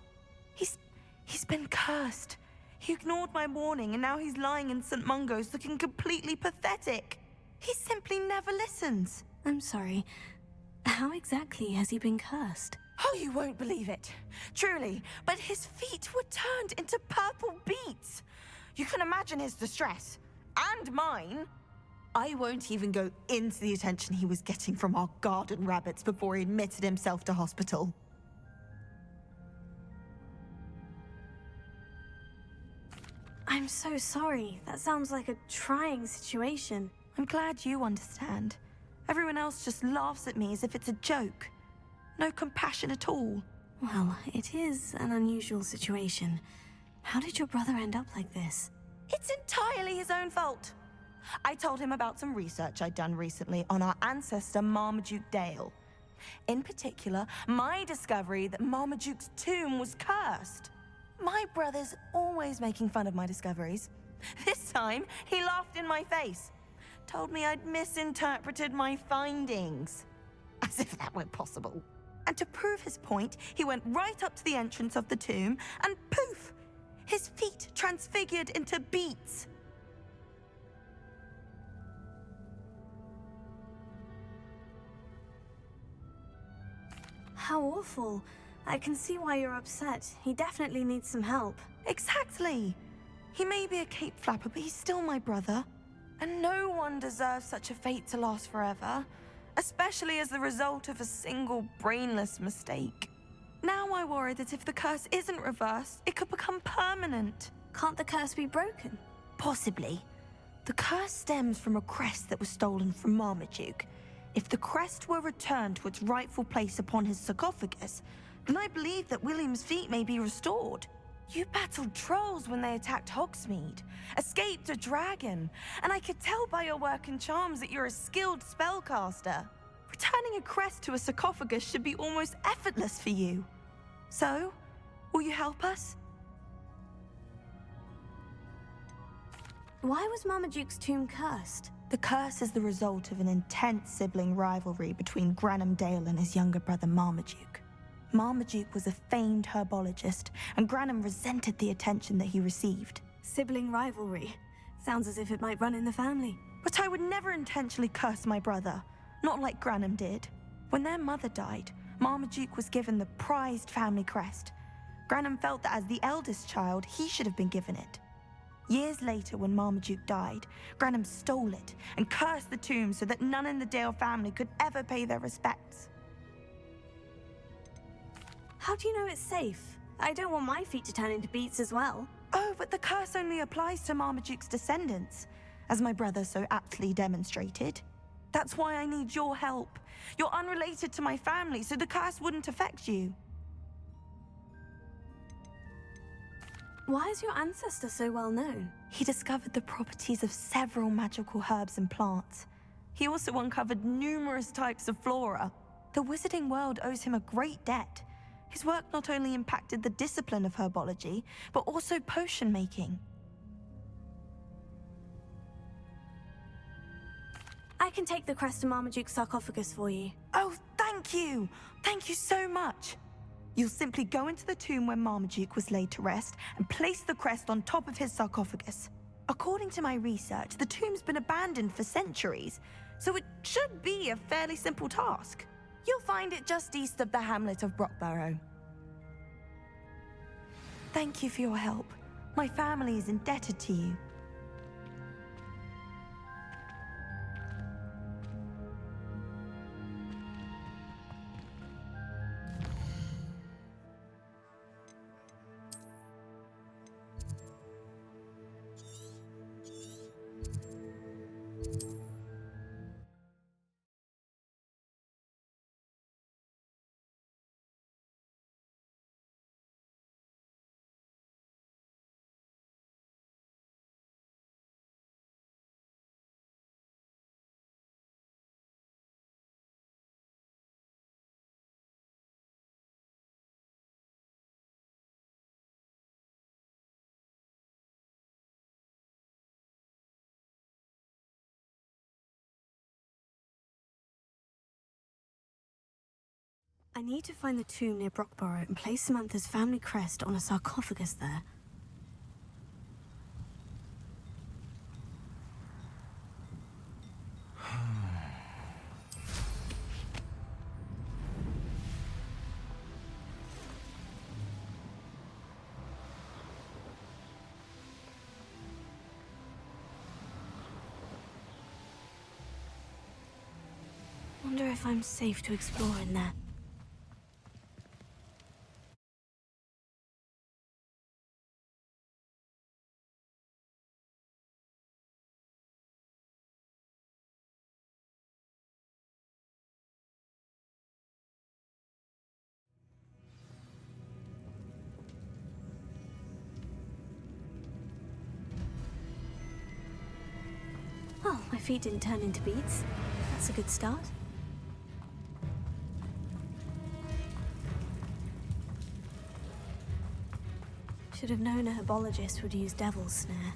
He's been cursed. He ignored my warning and now he's lying in St. Mungo's looking completely pathetic. He simply never listens. I'm sorry. How exactly has he been cursed? Oh, you won't believe it. Truly, but his feet were turned into purple beets. You can imagine his distress. And mine. I won't even go into the attention he was getting from our garden rabbits before he admitted himself to hospital. I'm so sorry. That sounds like a trying situation. I'm glad you understand. Everyone else just laughs at me as if it's a joke. No compassion at all. Well, it is an unusual situation. How did your brother end up like this? It's entirely his own fault. I told him about some research I'd done recently on our ancestor Marmaduke Dale. In particular, my discovery that Marmaduke's tomb was cursed. My brother's always making fun of my discoveries. This time, he laughed in my face. Told me I'd misinterpreted my findings. As if that were possible. And to prove his point, he went right up to the entrance of the tomb and poof! His feet transfigured into beets. How awful. I can see why you're upset. He definitely needs some help. Exactly. He may be a cape flapper, but he's still my brother. And no one deserves such a fate to last forever, especially as the result of a single brainless mistake. Now I worry that if the curse isn't reversed, it could become permanent. Can't the curse be broken? Possibly. The curse stems from a crest that was stolen from Marmaduke. If the crest were returned to its rightful place upon his sarcophagus, then I believe that William's feet may be restored. You battled trolls when they attacked Hogsmeade, escaped a dragon, and I could tell by your work and charms that you're a skilled spellcaster. Returning a crest to a sarcophagus should be almost effortless for you. So, will you help us? Why was Marmaduke's tomb cursed? The curse is the result of an intense sibling rivalry between Granham Dale and his younger brother Marmaduke. Marmaduke was a famed herbologist, and Granham resented the attention that he received. Sibling rivalry. Sounds as if it might run in the family. But I would never intentionally curse my brother, not like Granham did. When their mother died, Marmaduke was given the prized family crest. Granham felt that as the eldest child, he should have been given it. Years later, when Marmaduke died, Granham stole it and cursed the tomb so that none in the Dale family could ever pay their respects. How do you know it's safe? I don't want my feet to turn into beets as well. Oh, but the curse only applies to Marmaduke's descendants, as my brother so aptly demonstrated. That's why I need your help. You're unrelated to my family, so the curse wouldn't affect you. Why is your ancestor so well known? He discovered the properties of several magical herbs and plants. He also uncovered numerous types of flora. The wizarding world owes him a great debt. His work not only impacted the discipline of herbology, but also potion making. I can take the crest to Marmaduke's sarcophagus for you. Oh, thank you! Thank you so much! You'll simply go into the tomb where Marmaduke was laid to rest and place the crest on top of his sarcophagus. According to my research, the tomb's been abandoned for centuries, so it should be a fairly simple task. You'll find it just east of the hamlet of Brockborough. Thank you for your help. My family is indebted to you. I need to find the tomb near Brockborough and place Samantha's family crest on a sarcophagus there. Wonder if I'm safe to explore in there. Oh, my feet didn't turn into beads. That's a good start. Should have known a herbologist would use devil's snare.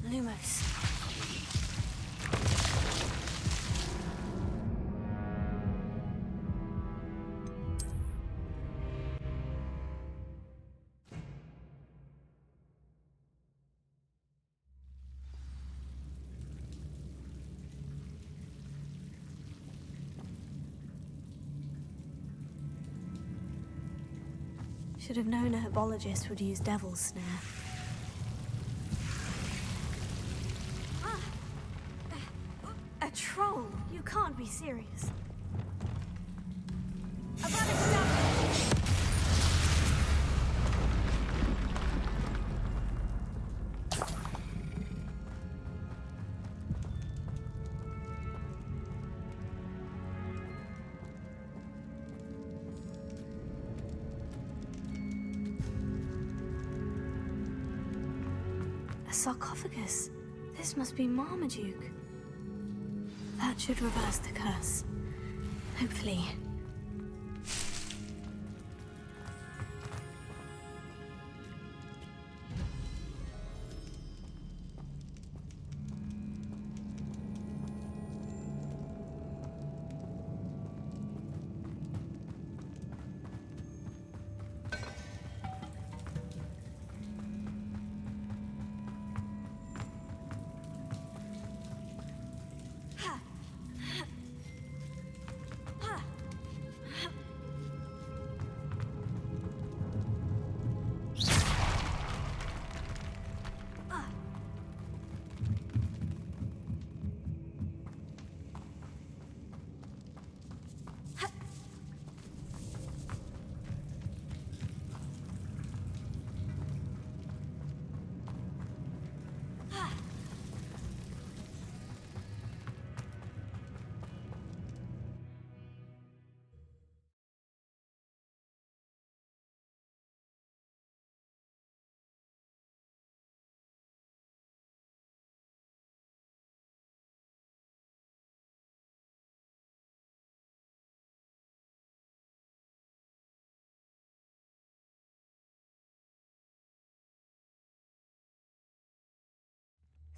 Lumos. Should have known a herbologist would use devil's snare. A troll? You can't be serious. A sarcophagus. This must be Marmaduke. That should reverse the curse. Hopefully.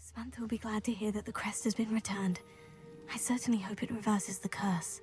Samantha will be glad to hear that the crest has been returned. I certainly hope it reverses the curse.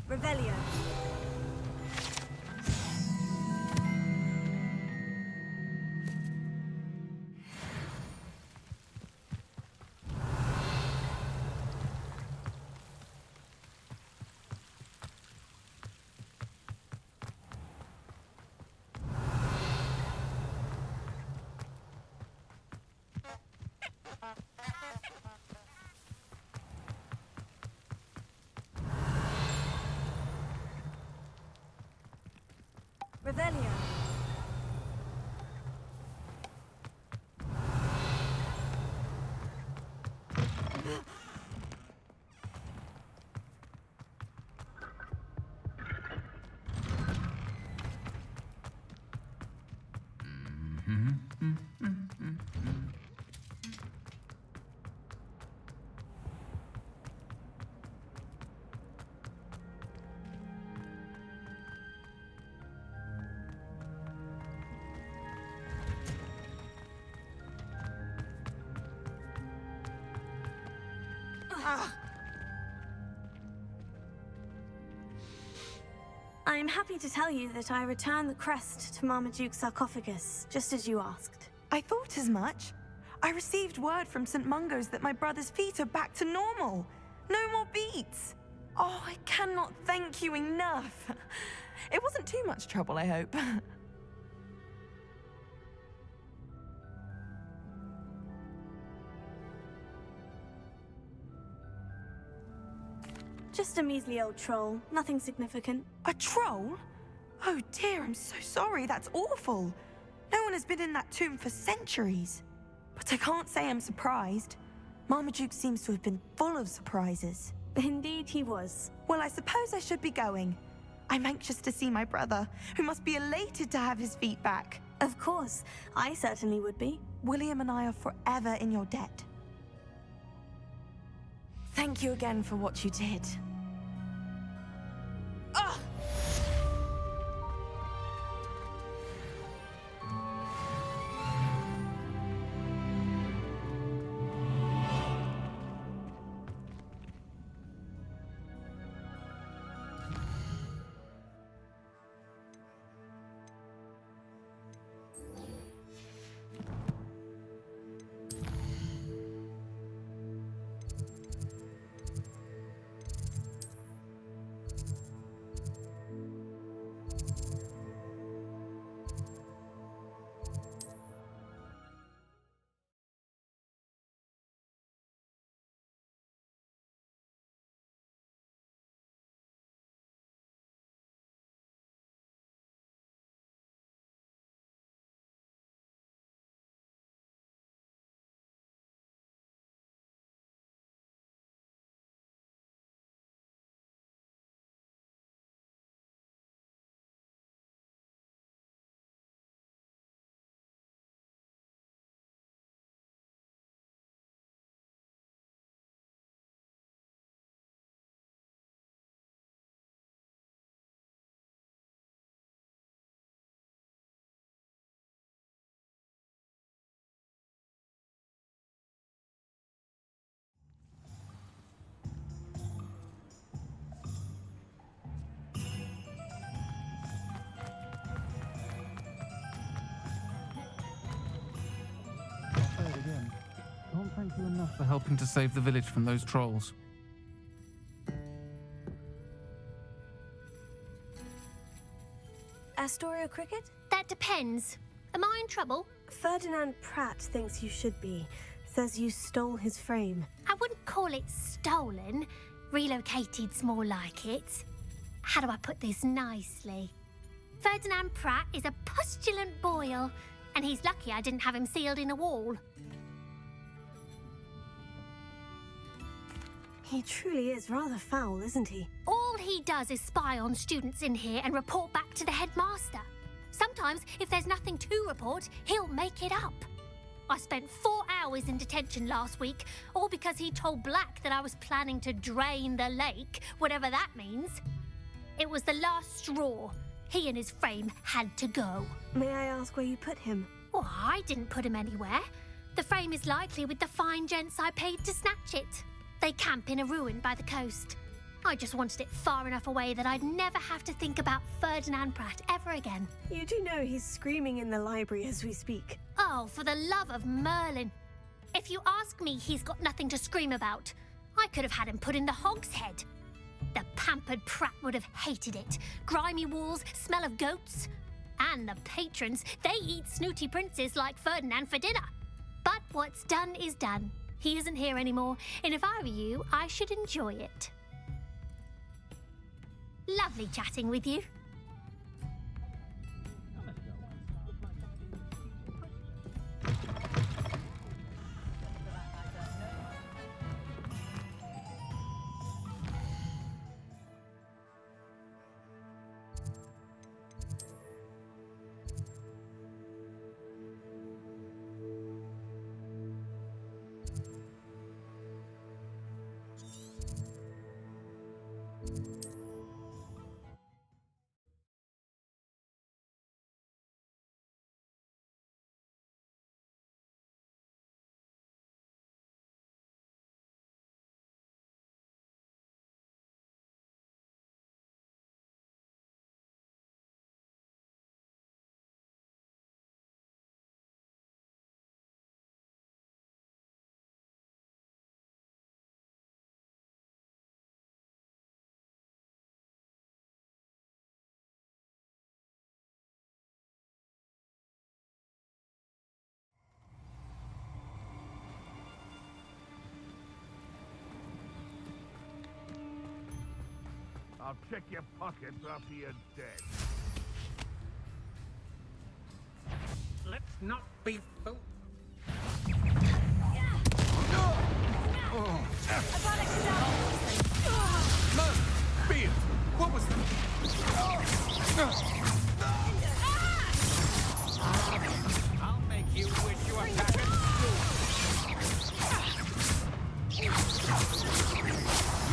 Revelio. Revelio. I'm happy to tell you that I returned the crest to Marmaduke's sarcophagus, just as you asked. I thought as much. I received word from St. Mungo's that my brother's feet are back to normal. No more beats. Oh, I cannot thank you enough. It wasn't too much trouble, I hope. Just a measly old troll, nothing significant. A troll? Oh dear, I'm so sorry. That's awful. No one has been in that tomb for centuries. But I can't say I'm surprised. Marmaduke seems to have been full of surprises. Indeed he was. Well, I suppose I should be going. I'm anxious to see my brother, who must be elated to have his feet back. Of course, I certainly would be. William and I are forever in your debt. Thank you again for what you did. Ugh! Can't thank you enough for helping to save the village from those trolls. Astoria Cricket? That depends. Am I in trouble? Ferdinand Pratt thinks you should be. Says you stole his frame. I wouldn't call it stolen. Relocated's more like it. How do I put this nicely? Ferdinand Pratt is a postulant boil, and he's lucky I didn't have him sealed in a wall. He truly is rather foul, isn't he? All he does is spy on students in here and report back to the headmaster. Sometimes, if there's nothing to report, he'll make it up. I spent 4 hours in detention last week, all because he told Black that I was planning to drain the lake, whatever that means. It was the last straw. He and his frame had to go. May I ask where you put him? Oh, I didn't put him anywhere. The frame is likely with the fine gents I paid to snatch it. They camp in a ruin by the coast. I just wanted it far enough away that I'd never have to think about Ferdinand Pratt ever again. You do know he's screaming in the library as we speak. Oh, for the love of Merlin. If you ask me, he's got nothing to scream about. I could have had him put in the hogshead. The pampered Pratt would have hated it. Grimy walls, smell of goats. And the patrons, they eat snooty princes like Ferdinand for dinner. But what's done is done. He isn't here anymore, and if I were you, I should enjoy it. Lovely chatting with you. I'll check your pockets after you're dead. Let's not be fooled. No! Beard! What was that? I'll make you wish you were back at school.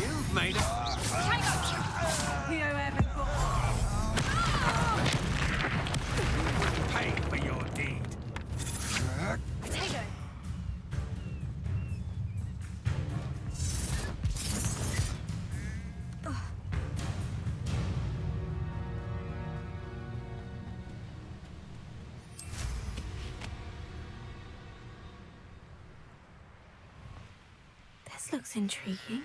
You've made it. Pay for your deed. Potato. This looks intriguing.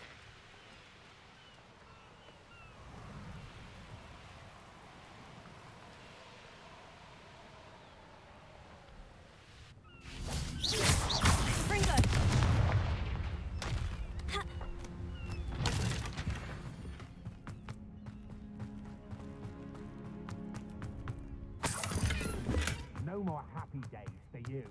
No more happy days for you.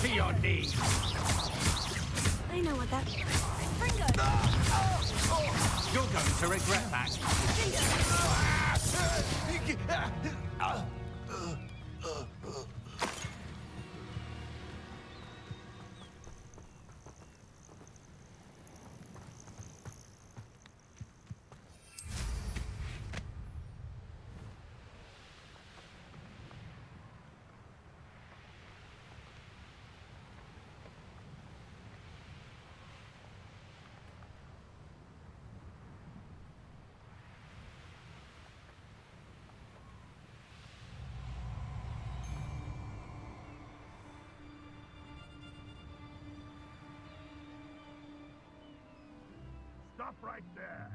To your knees. I know what that means. You're going to regret that. Stop right there.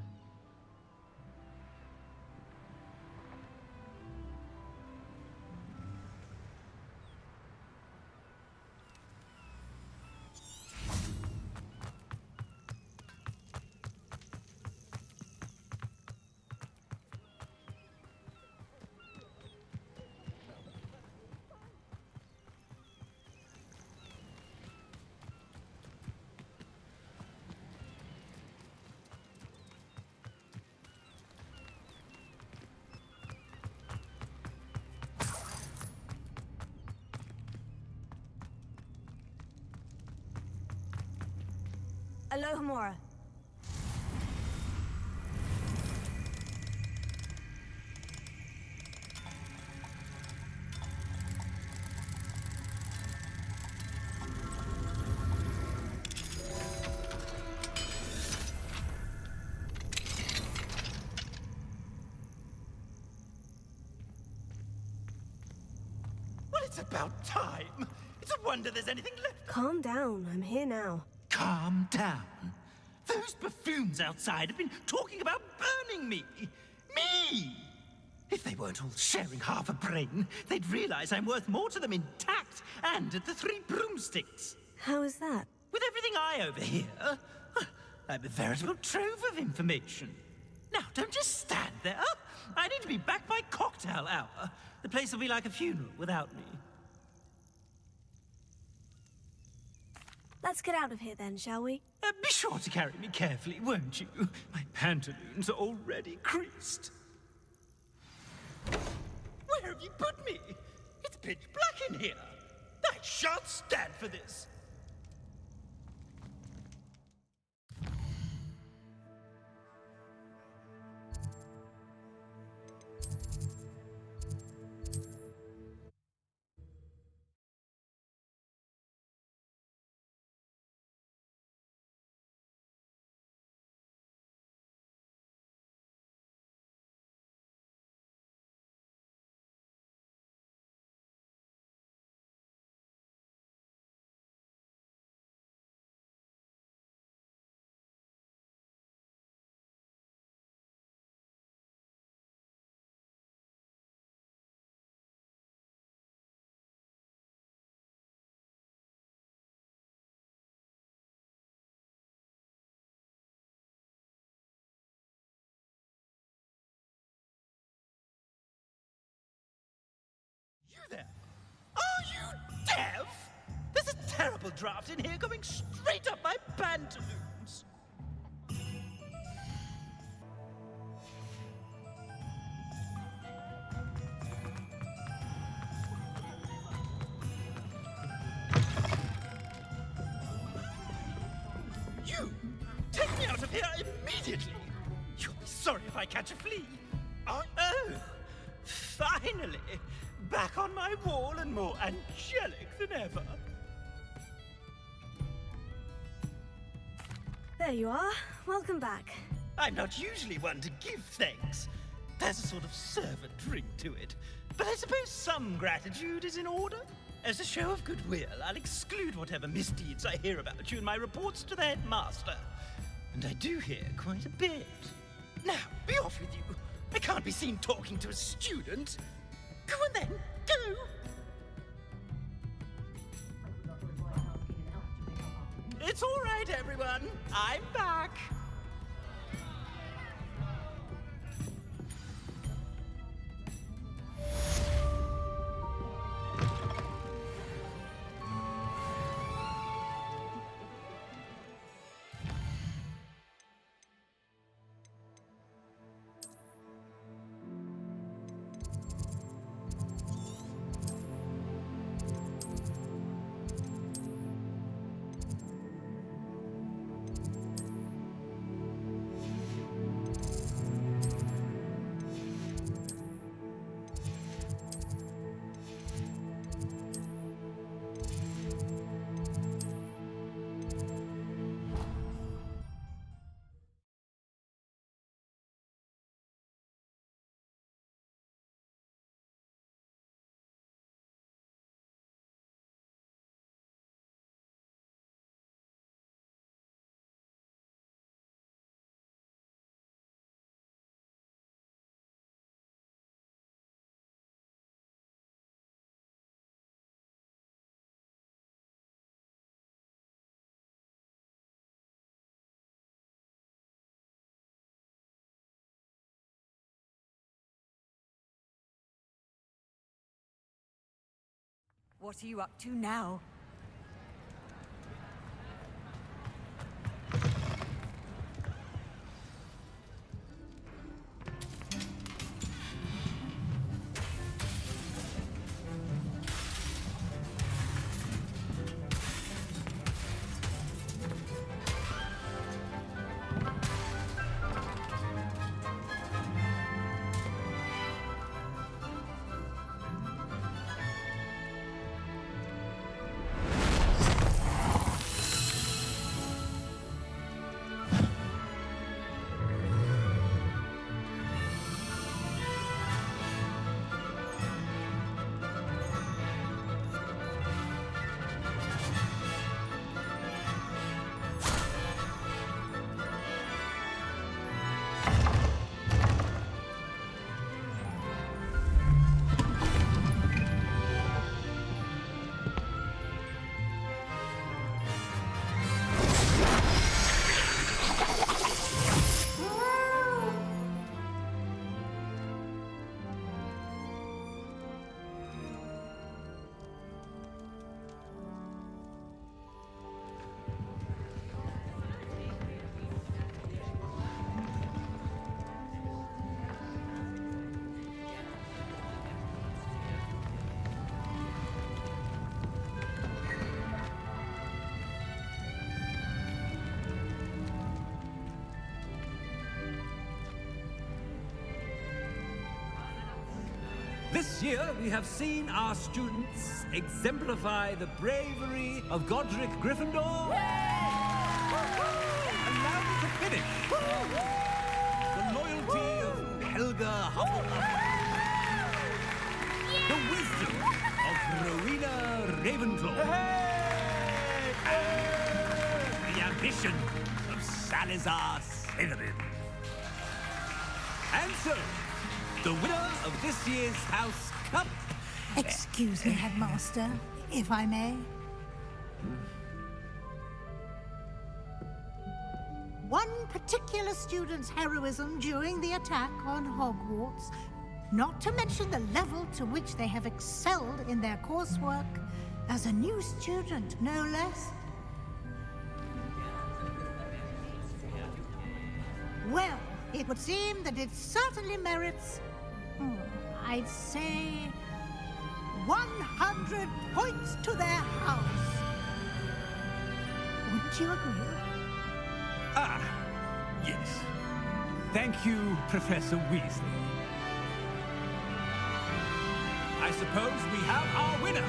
Alohomora. Well, it's about time. It's a wonder there's anything left. Calm down. I'm here now. Calm down. Those buffoons outside have been talking about burning me. Me! If they weren't all sharing half a brain, they'd realize I'm worth more to them intact and at the Three Broomsticks. How is that? With everything I overhear, I'm a veritable trove of information. Now, don't just stand there. I need to be back by cocktail hour. The place will be like a funeral without me. Let's get out of here then, shall we? Be sure to carry me carefully, won't you? My pantaloons are already creased. Where have you put me? It's pitch black in here. I shan't stand for this. You there? Are you deaf? There's a terrible draft in here going straight up my pantaloons. You! Take me out of here immediately! You'll be sorry if I catch a flea. Oh, finally! Back on my wall and more angelic than ever. There you are. Welcome back. I'm not usually one to give thanks. There's a sort of servant ring to it. But I suppose some gratitude is in order. As a show of goodwill, I'll exclude whatever misdeeds I hear about you in my reports to the headmaster. And I do hear quite a bit. Now, be off with you. I can't be seen talking to a student. Go on then, go! It's all right, everyone. I'm back. What are you up to now? This year, we have seen our students exemplify the bravery of Godric Gryffindor. Allow me to finish. The loyalty of Helga Hufflepuff. The wisdom of Rowena Ravenclaw. The ambition of Salazar Slytherin. And so, the winner of this year's House Cup... Excuse me, Headmaster, if I may. One particular student's heroism during the attack on Hogwarts, not to mention the level to which they have excelled in their coursework, as a new student, no less. Well, it would seem that it certainly merits, I'd say, 100 points to their house. Wouldn't you agree? Ah, yes. Thank you, Professor Weasley. I suppose we have our winner.